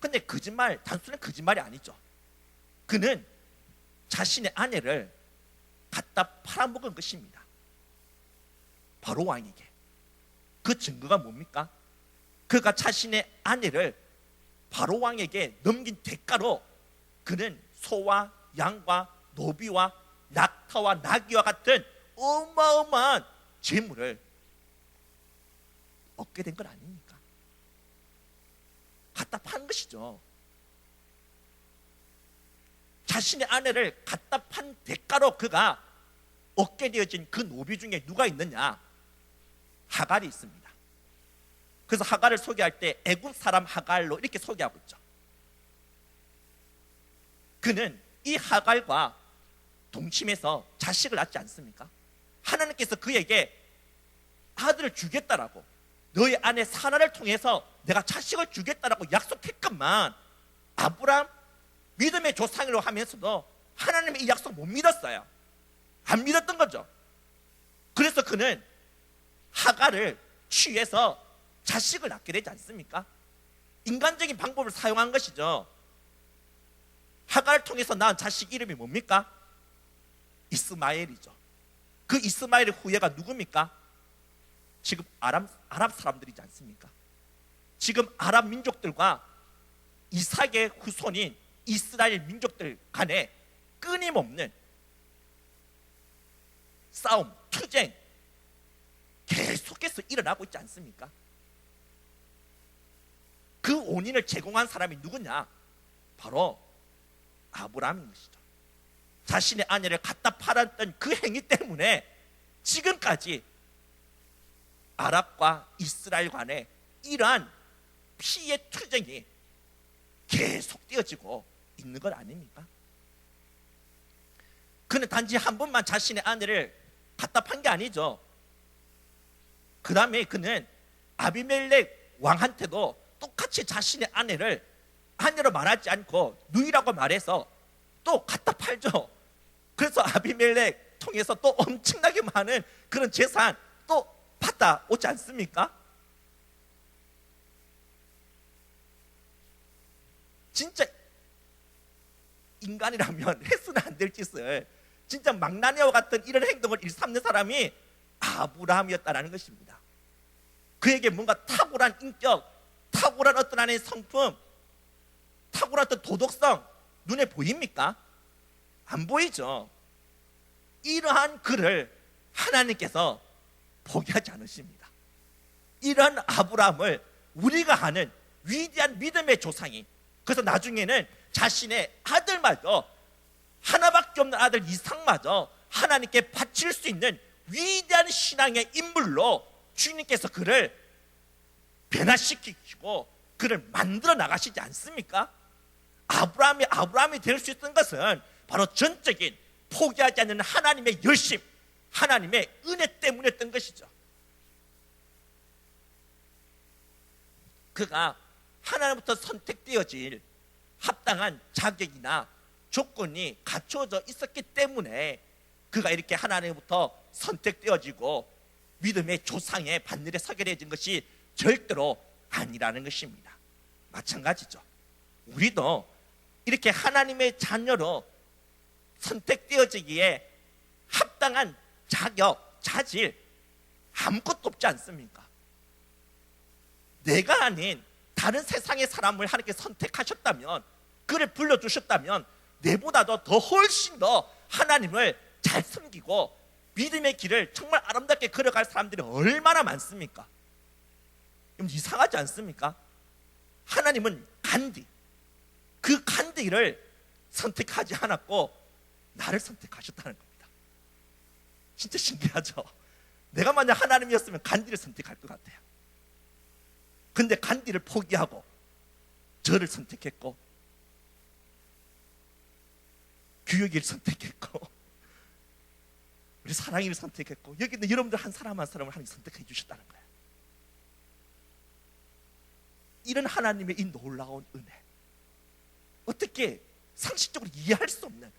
근데 거짓말, 단순한 거짓말이 아니죠. 그는 자신의 아내를 갖다 팔아먹은 것입니다. 바로 왕에게. 그 증거가 뭡니까? 그가 자신의 아내를 바로 왕에게 넘긴 대가로 그는 소와 양과 노비와 낙타와 나귀와 같은 어마어마한 재물을 얻게 된 건 아닙니까? 갖다 판 것이죠. 자신의 아내를 갖다 판 대가로 그가 얻게 되어진 그 노비 중에 누가 있느냐? 하갈이 있습니다. 그래서 하갈을 소개할 때 애굽 사람 하갈로 이렇게 소개하고 있죠. 그는 이 하갈과 동침해서 자식을 낳지 않습니까? 하나님께서 그에게 아들을 주겠다라고, 너의 아내 사라를 통해서 내가 자식을 주겠다라고 약속했건만 아브람 믿음의 조상이라고 하면서도 하나님의 이 약속 못 믿었어요. 안 믿었던 거죠. 그래서 그는 하갈을 취해서 자식을 낳게 되지 않습니까? 인간적인 방법을 사용한 것이죠. 하갈을 통해서 낳은 자식 이름이 뭡니까? 이스마엘이죠. 그 이스마엘의 후예가 누굽니까? 지금 아랍 사람들이지 않습니까? 지금 아랍 민족들과 이삭의 후손인 이스라엘 민족들 간에 끊임없는 싸움, 투쟁 계속해서 일어나고 있지 않습니까? 그 원인을 제공한 사람이 누구냐? 바로 아브라함인 것이죠. 자신의 아내를 갖다 팔았던 그 행위 때문에 지금까지 아랍과 이스라엘 간에 이러한 피해 투쟁이 계속되어지고 있는 것 아닙니까? 그는 단지 한 번만 자신의 아내를 갖다 판 게 아니죠. 그 다음에 그는 아비멜렉 왕한테도 똑같이 자신의 아내를 아내로 말하지 않고 누이라고 말해서 또 갖다 팔죠. 그래서 아비멜렉 통해서 또 엄청나게 많은 그런 재산 또 받아 오지 않습니까? 진짜 인간이라면 해서는 안 될 짓을, 진짜 망나니와 같은 이런 행동을 일삼는 사람이 아브라함이었다라는 것입니다. 그에게 뭔가 탁월한 인격, 탁월한 어떤 하나의 성품, 탁월한 어떤 도덕성 눈에 보입니까? 안 보이죠. 이러한 그를 하나님께서 포기하지 않으십니다. 이러한 아브라함을 우리가 아는 위대한 믿음의 조상이, 그래서 나중에는 자신의 아들마저, 하나밖에 없는 아들 이삭마저 하나님께 바칠 수 있는 위대한 신앙의 인물로 주님께서 그를 변화시키시고 그를 만들어 나가시지 않습니까? 아브라함이 될 수 있던 것은 바로 전적인 포기하지 않는 하나님의 열심, 하나님의 은혜 때문이었던 것이죠. 그가 하나님부터 선택되어질 합당한 자격이나 조건이 갖춰져 있었기 때문에 그가 이렇게 하나님부터 선택되어지고 믿음의 조상의 반열에 서게 되어진 것이 절대로 아니라는 것입니다. 마찬가지죠. 우리도 이렇게 하나님의 자녀로 선택되어지기에 합당한 자격, 자질 아무것도 없지 않습니까? 내가 아닌 다른 세상의 사람을 하나님께 선택하셨다면, 그를 불러주셨다면 내보다도 더 훨씬 더 하나님을 잘 섬기고 믿음의 길을 정말 아름답게 걸어갈 사람들이 얼마나 많습니까? 그럼 이상하지 않습니까? 하나님은 간디, 그 간디를 선택하지 않았고 나를 선택하셨다는 겁니다. 진짜 신기하죠? 내가 만약 하나님이었으면 간디를 선택할 것 같아요. 근데 간디를 포기하고 저를 선택했고, 규혁이를 선택했고, 우리 사랑이를 선택했고, 여기 있는 여러분들 한 사람 한 사람을 하나님 선택해 주셨다는 거예요. 이런 하나님의 이 놀라운 은혜, 어떻게 상식적으로 이해할 수 없는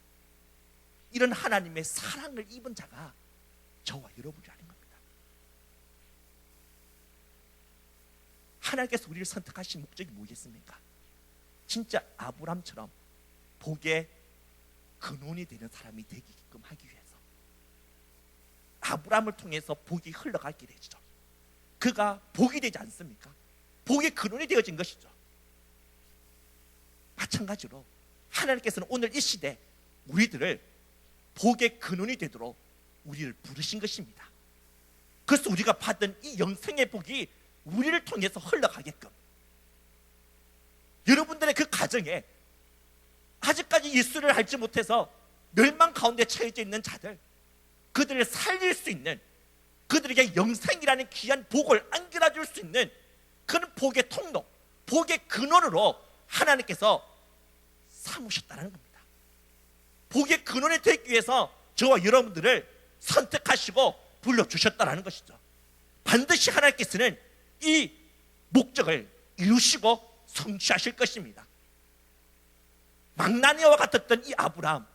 이런 하나님의 사랑을 입은 자가 저와 여러분이라는 겁니다. 하나님께서 우리를 선택하신 목적이 뭐겠습니까? 진짜 아브람처럼 복의 근원이 되는 사람이 되게끔 하기 위해서, 아브람을 통해서 복이 흘러가게 되죠. 그가 복이 되지 않습니까? 복의 근원이 되어진 것이죠. 마찬가지로 하나님께서는 오늘 이 시대 우리들을 복의 근원이 되도록 우리를 부르신 것입니다. 그래서 우리가 받은 이 영생의 복이 우리를 통해서 흘러가게끔, 여러분들의 그 가정에 아직까지 예수를 알지 못해서 멸망 가운데 처해져 있는 자들, 그들을 살릴 수 있는, 그들에게 영생이라는 귀한 복을 안겨다 줄 수 있는 그런 복의 통로, 복의 근원으로 하나님께서 삼으셨다는 겁니다. 복의 근원이 되기 위해서 저와 여러분들을 선택하시고 불러주셨다는 것이죠. 반드시 하나님께서는 이 목적을 이루시고 성취하실 것입니다. 망나니와 같았던 이 아브라함,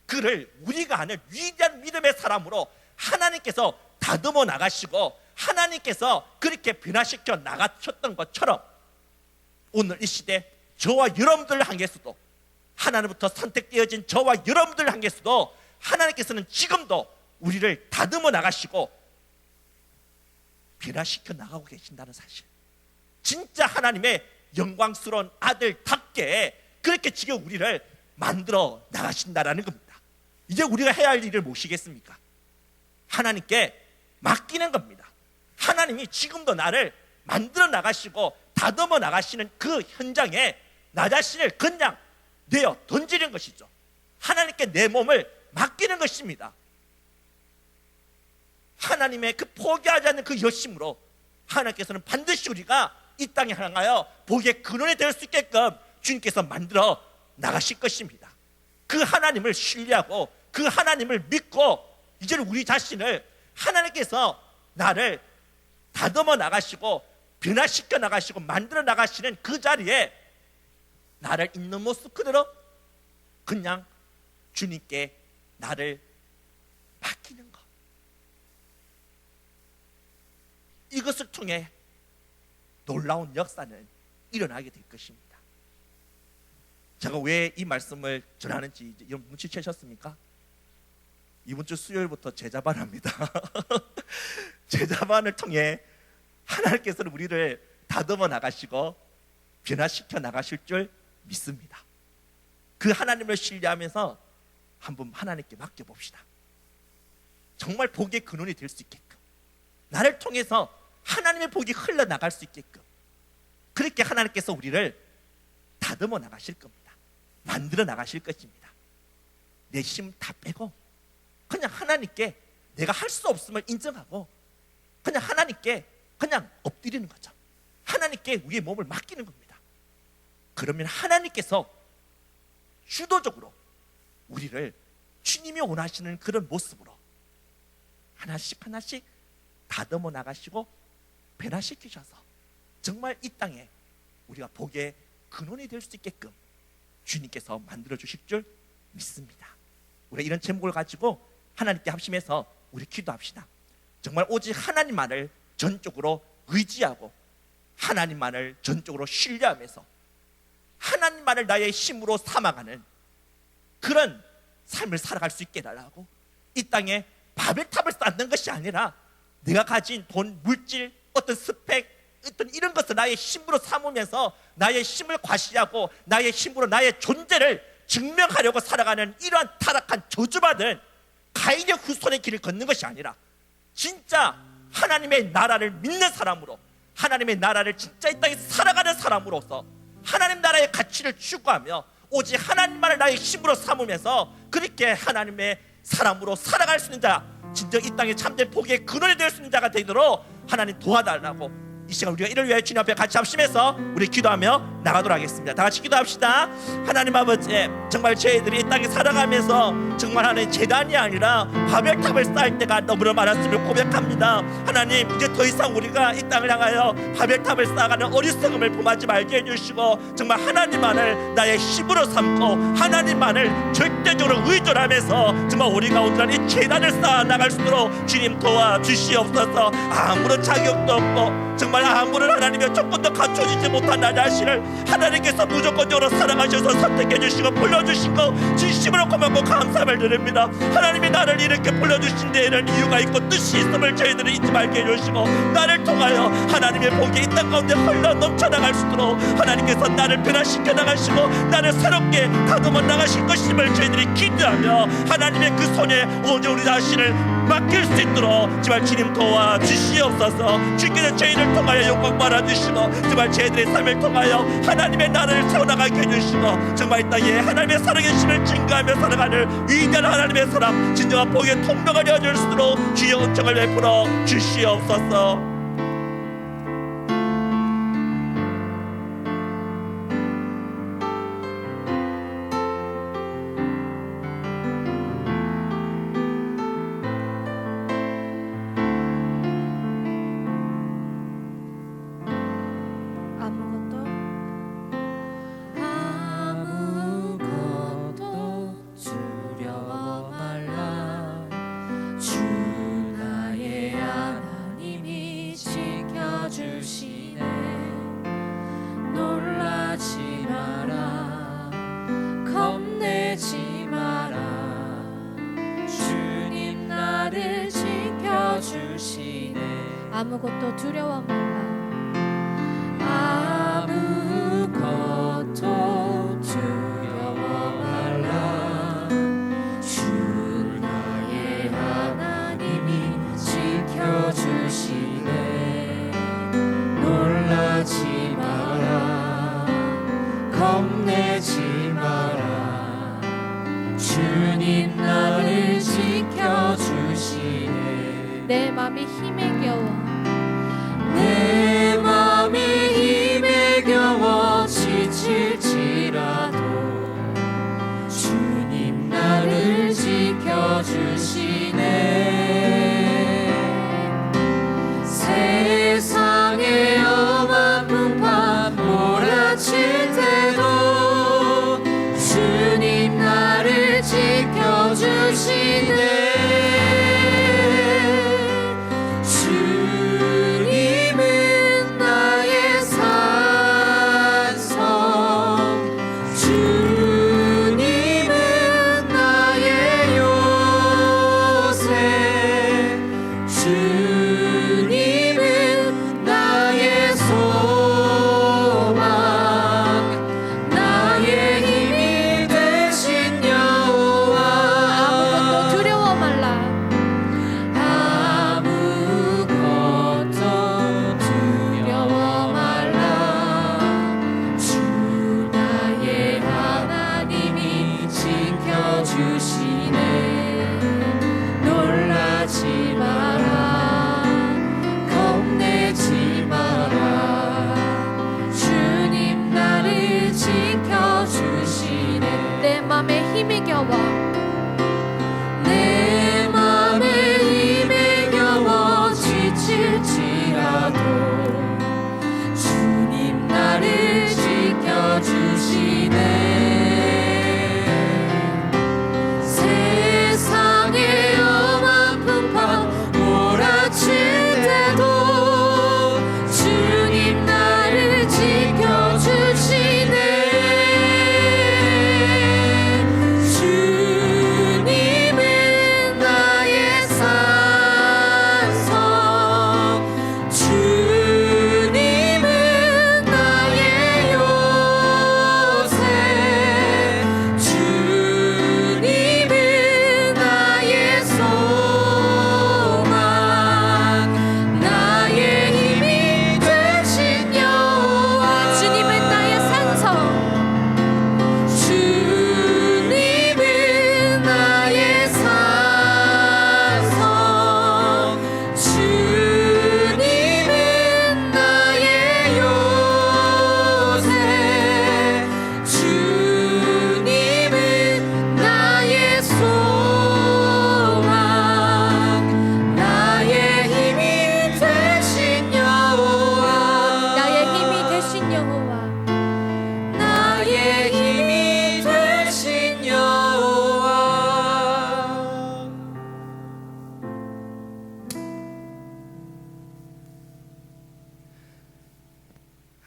그를 우리가 아는 위대한 믿음의 사람으로 하나님께서 다듬어 나가시고 하나님께서 그렇게 변화시켜 나가셨던 것처럼, 오늘 이 시대 저와 여러분들을 향해서도, 하나님부터 선택되어진 저와 여러분들을 향해서도 하나님께서는 지금도 우리를 다듬어 나가시고 변화시켜 나가고 계신다는 사실, 진짜 하나님의 영광스러운 아들답게 그렇게 지금 우리를 만들어 나가신다라는 겁니다. 이제 우리가 해야 할 일을 무엇이겠습니까? 하나님께 맡기는 겁니다. 하나님이 지금도 나를 만들어 나가시고 다듬어 나가시는 그 현장에 나 자신을 그냥 내어 던지는 것이죠. 하나님께 내 몸을 맡기는 것입니다. 하나님의 그 포기하지 않는 그 열심으로 하나님께서는 반드시 우리가 이 땅에 향하여 복의 근원이 될 수 있게끔 주님께서 만들어 나가실 것입니다. 그 하나님을 신뢰하고 그 하나님을 믿고 이제 우리 자신을 하나님께서 나를 다듬어 나가시고 변화시켜 나가시고 만들어 나가시는 그 자리에 나를 있는 모습 그대로 그냥 주님께 나를 맡기는 것, 이것을 통해 놀라운 역사는 일어나게 될 것입니다. 제가 왜 이 말씀을 전하는지 여러분 눈치채셨습니까? 이번 주 수요일부터 제자반 합니다. 제자반을 통해 하나님께서는 우리를 다듬어 나가시고 변화시켜 나가실 줄 믿습니다. 그 하나님을 신뢰하면서 한번 하나님께 맡겨봅시다. 정말 복의 근원이 될 수 있게끔, 나를 통해서 하나님의 복이 흘러나갈 수 있게끔 그렇게 하나님께서 우리를 다듬어 나가실 겁니다. 만들어 나가실 것입니다. 내 힘 다 빼고 그냥 하나님께 내가 할 수 없음을 인정하고 그냥 하나님께 그냥 엎드리는 거죠. 하나님께 우리의 몸을 맡기는 겁니다. 그러면 하나님께서 주도적으로 우리를 주님이 원하시는 그런 모습으로 하나씩 하나씩 다듬어 나가시고 변화시키셔서 정말 이 땅에 우리가 복의 근원이 될 수 있게끔 주님께서 만들어 주실 줄 믿습니다. 우리 이런 제목을 가지고 하나님께 합심해서 우리 기도합시다. 정말 오직 하나님만을 전적으로 의지하고 하나님만을 전적으로 신뢰하면서 하나님만을 나의 힘으로 삼아가는 그런 삶을 살아갈 수 있게 해달라고, 이 땅에 바벨탑을 쌓는 것이 아니라 내가 가진 돈, 물질, 어떤 스펙, 어떤 이런 것을 나의 힘으로 삼으면서 나의 힘을 과시하고 나의 힘으로 나의 존재를 증명하려고 살아가는 이러한 타락한 저주받은 가인의 후손의 길을 걷는 것이 아니라 진짜 하나님의 나라를 믿는 사람으로, 하나님의 나라를 진짜 이 땅에서 살아가는 사람으로서 하나님 나라의 가치를 추구하며 오직 하나님만을 나의 힘으로 삼으면서 그렇게 하나님의 사람으로 살아갈 수 있는 자, 진정 이 땅에 참된 복의 근원이 될 수 있는 자가 되도록 하나님 도와달라고 이 시간 우리가 이를 위하여 주님 앞에 같이 합심해서 우리 기도하며 나가도록 하겠습니다. 다 같이 기도합시다. 하나님 아버지, 정말 저희들이 이 땅에 살아가면서 정말 하나님 재단이 아니라 바벨탑을 쌓을 때가 너무나 많았음을 고백합니다. 하나님, 이제 더 이상 우리가 이 땅을 향하여 바벨탑을 쌓아가는 어리석음을 범하지 말게 해주시고 정말 하나님만을 나의 힘으로 삼고 하나님만을 절대적으로 의존하면서 정말 우리가 온전한 이 재단을 쌓아 나갈 수 있도록 주님 도와주시옵소서. 아무런 자격도 없고 정말 아무런 하나님의 조건도 갖춰지지 못한 나 자신을 하나님께서 무조건적으로 사랑하셔서 선택해 주시고 불러주시고 진심으로 고맙고 감사함을 드립니다. 하나님이 나를 이렇게 불러주신 데에는 이유가 있고 뜻이 있음을 저희들은 잊지 말게 해주시고 나를 통하여 하나님의 복이 이 땅 가운데 흘러 넘쳐나갈 수 있도록 하나님께서 나를 변화시켜 나가시고 나를 새롭게 다듬어 나가실 것임을 저희들이 기대하며 하나님의 그 손에 오직 우리 자신을 맡길 수 있도록 제발 주님 도와주시옵소서. 주께서 저희를 통하여 영광 받아주시고 정말 저희들의 삶을 통하여 하나님의 나라를 세워나가게 해주시고 정말 이 땅에 하나님의 사랑의 힘을 증거하며 살아가는 위대한 하나님의 사람 진정한 복의 통로가 되어줄 수 있도록 주의 은총을 베풀어 주시옵소서. 아무것도 두려워 말라. 아무것도 두려워 말라. 주 나의 하나님이 지켜주시네. 놀라지 마라. 겁내지 마라. 주님 나를 지켜주시네. 내 맘이 힘에 겨워 내 맘이 힘에 겨워 지칠지라도 주님 나를 지켜주시네. 세상의 엄한 풍파 몰아칠 때도 주님 나를 지켜주시네. 내 맘에 힘에 겨워 지칠지라도 주님 나를 지켜주시네. 세상의 엄한 풍파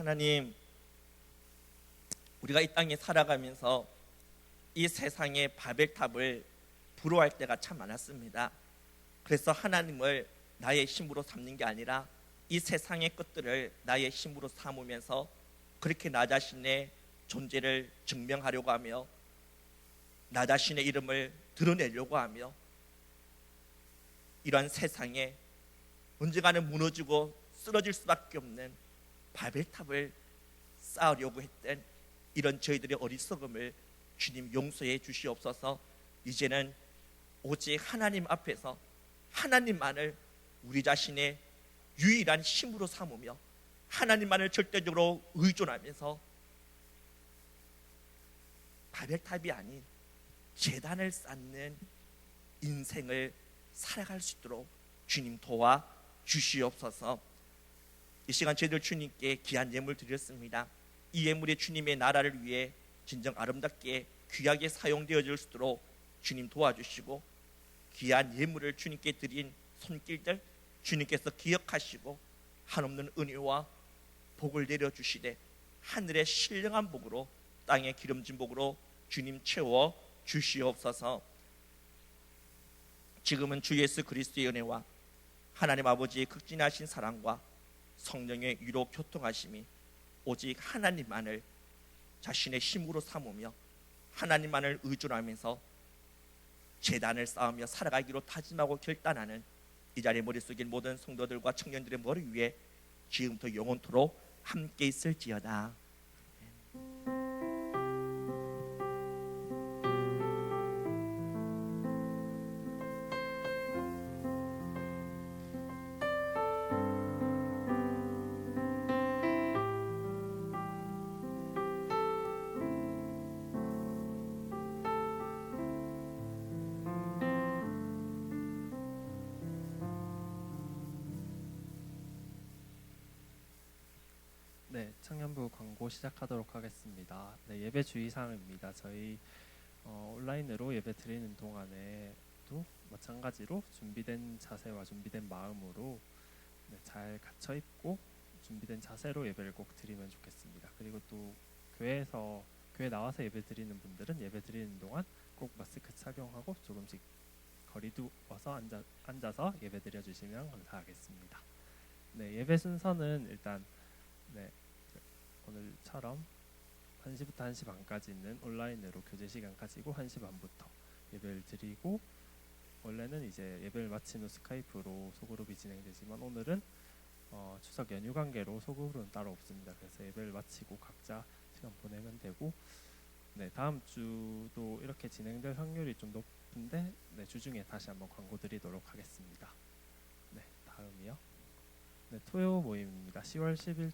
하나님, 우리가 이 땅에 살아가면서 이 세상의 바벨탑을 부러워할 때가 참 많았습니다. 그래서 하나님을 나의 힘으로 삼는 게 아니라 이 세상의 것들을 나의 힘으로 삼으면서 그렇게 나 자신의 존재를 증명하려고 하며 나 자신의 이름을 드러내려고 하며 이러한 세상에 언젠가는 무너지고 쓰러질 수밖에 없는 바벨탑을 쌓으려고 했던 이런 저희들의 어리석음을 주님 용서해 주시옵소서. 이제는 오직 하나님 앞에서 하나님만을 우리 자신의 유일한 힘으로 삼으며 하나님만을 절대적으로 의존하면서 바벨탑이 아닌 제단을 쌓는 인생을 살아갈 수 있도록 주님 도와 주시옵소서. 이 시간 저희들 주님께 귀한 예물 드렸습니다. 이 예물이 주님의 나라를 위해 진정 아름답게 귀하게 사용되어질 수 있도록 주님 도와주시고, 귀한 예물을 주님께 드린 손길들 주님께서 기억하시고 한없는 은혜와 복을 내려주시되 하늘의 신령한 복으로 땅의 기름진 복으로 주님 채워 주시옵소서. 지금은 주 예수 그리스도의 은혜와 하나님 아버지의 극진하신 사랑과 성령의 위로 교통하심이 오직 하나님만을 자신의 힘으로 삼으며 하나님만을 의존하면서 제단을 쌓으며 살아가기로 다짐하고 결단하는 이 자리에 머릿속에 모든 성도들과 청년들의 머리 위에 지금부터 영원토록 함께 있을지어다. 네, 청년부 광고 시작하도록 하겠습니다. 네, 예배 주의사항입니다. 저희 온라인으로 예배 드리는 동안에도 마찬가지로 준비된 자세와 준비된 마음으로 잘 갖춰 입고 준비된 자세로 예배를 꼭 드리면 좋겠습니다. 그리고 또 교회 나와서 예배 드리는 분들은 예배 드리는 동안 꼭 마스크 착용하고 조금씩 거리 두어서 앉아서 예배 드려 주시면 감사하겠습니다. 네, 예배 순서는 일단 오늘처럼 1시부터 1시 반까지 있는 온라인으로 교제 시간 가지고 1시 반부터 예배를 드리고, 원래는 이제 예배를 마친 후 스카이프로 소그룹이 진행되지만 오늘은 추석 연휴 관계로 소그룹은 따로 없습니다. 그래서 예배를 마치고 각자 시간 보내면 되고, 다음 주도 이렇게 진행될 확률이 좀 높은데 주중에 다시 한번 광고 드리도록 하겠습니다. 다음이요. 토요 모임입니다. 10월 10일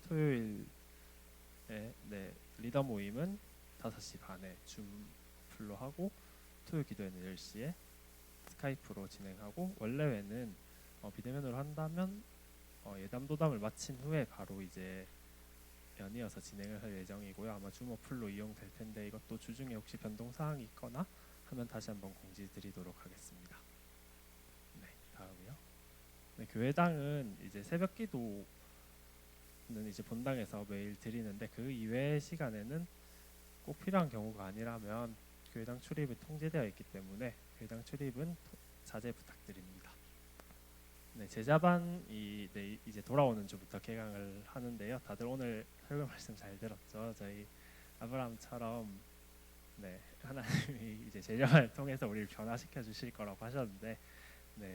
토요일에 리더 모임은 5시 반에 줌플로 하고, 토요 기도회는 10시에 스카이프로 진행하고, 원래회는 비대면으로 한다면 예담 도담을 마친 후에 바로 이제 연이어서 진행을 할 예정이고요. 아마 줌 어플로 이용될 텐데 이것도 주중에 혹시 변동 사항이 있거나 하면 다시 한번 공지 드리도록 하겠습니다. 다음이요. 교회당은 이제 새벽 기도는 이제 본당에서 매일 드리는데 그 이외의 시간에는 꼭 필요한 경우가 아니라면 교회당 출입이 통제되어 있기 때문에 교회당 출입은 자제 부탁드립니다. 제자반이 이제 돌아오는 주부터 개강을 하는데요. 다들 오늘 설교 말씀 잘 들었죠? 저희 아브라함처럼 하나님이 이제 제자반을 통해서 우리를 변화시켜 주실 거라고 하셨는데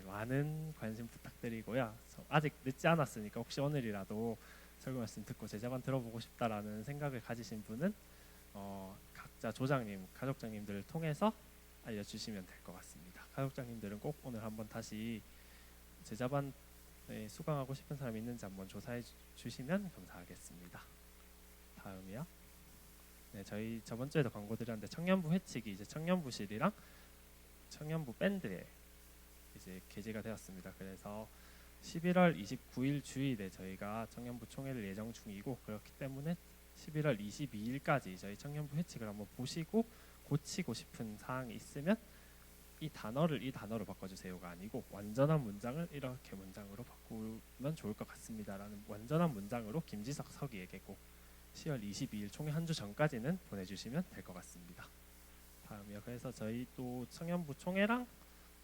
많은 관심 부탁드리고요. 아직 늦지 않았으니까 혹시 오늘이라도 설교 말씀 듣고 제자반 들어보고 싶다라는 생각을 가지신 분은 각자 조장님, 가족장님들을 통해서 알려주시면 될 것 같습니다. 가족장님들은 꼭 오늘 한번 다시 제자반에 수강하고 싶은 사람이 있는지 한번 조사해 주시면 감사하겠습니다. 다음이요. 저희 저번 주에도 광고 드렸는데 청년부 회칙이 이제 청년부실이랑 청년부 밴드에 이제 게재가 되었습니다. 그래서 11월 29일 주일에 저희가 청년부 총회를 예정 중이고, 그렇기 때문에 11월 22일까지 저희 청년부 회칙을 한번 보시고 고치고 싶은 사항이 있으면 이 단어를 이 단어로 바꿔주세요가 아니고 완전한 문장을 이렇게 문장으로 바꾸면 좋을 것 같습니다라는 완전한 문장으로 김지석 서기에게 꼭 10월 22일 총회 한 주 전까지는 보내주시면 될 것 같습니다. 다음이요. 그래서 저희 또 청년부 총회랑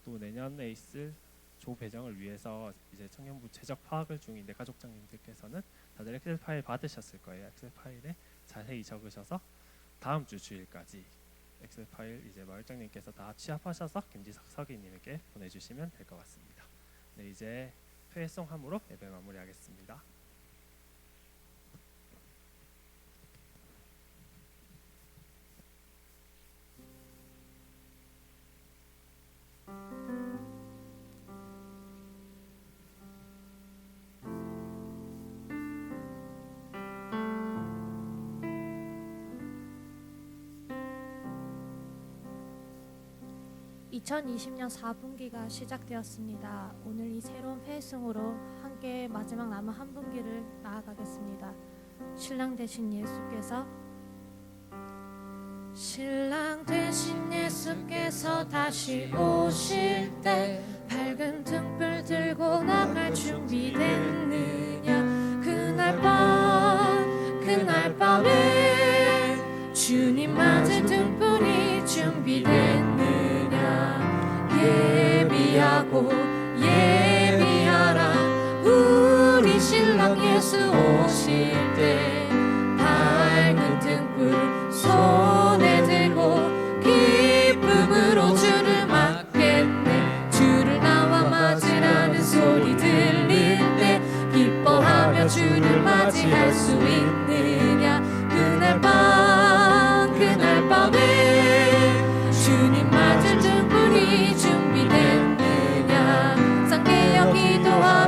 또 내년에 있을 조 배정을 위해서 이제 청년부 최적 파악을 중인데 가족장님들께서는 다들 엑셀 파일 받으셨을 거예요. 엑셀 파일에 자세히 적으셔서 다음 주 주일까지 엑셀 파일 이제 마을장님께서 다 취합하셔서 김지석 서기님에게 보내주시면 될 것 같습니다. 네, 이제 회송함으로 예배 마무리하겠습니다. (2020년) 4분기가 시작되었습니다. 오늘 이 새로운 회승으로 함께 마지막 남은 한 분기를 나아가겠습니다. 신랑 되신 예수께서 다시 오실 때 밝은 등불 들고 나갈 준비됐느냐. 그날 밤에 주님 맞을 등불이 준비됐느냐. 예비하라. 우리 신랑 예수 오실 때 밝은 등불 손에 들고 기쁨으로 주를 맞겠네. 주를 나와 맞으라는 소리 들릴 때 기뻐하며 주를 맞이할 수 있느냐. 그날 밤에 주님 맞을 등불이 준비됐느냐. 상계여 기도하며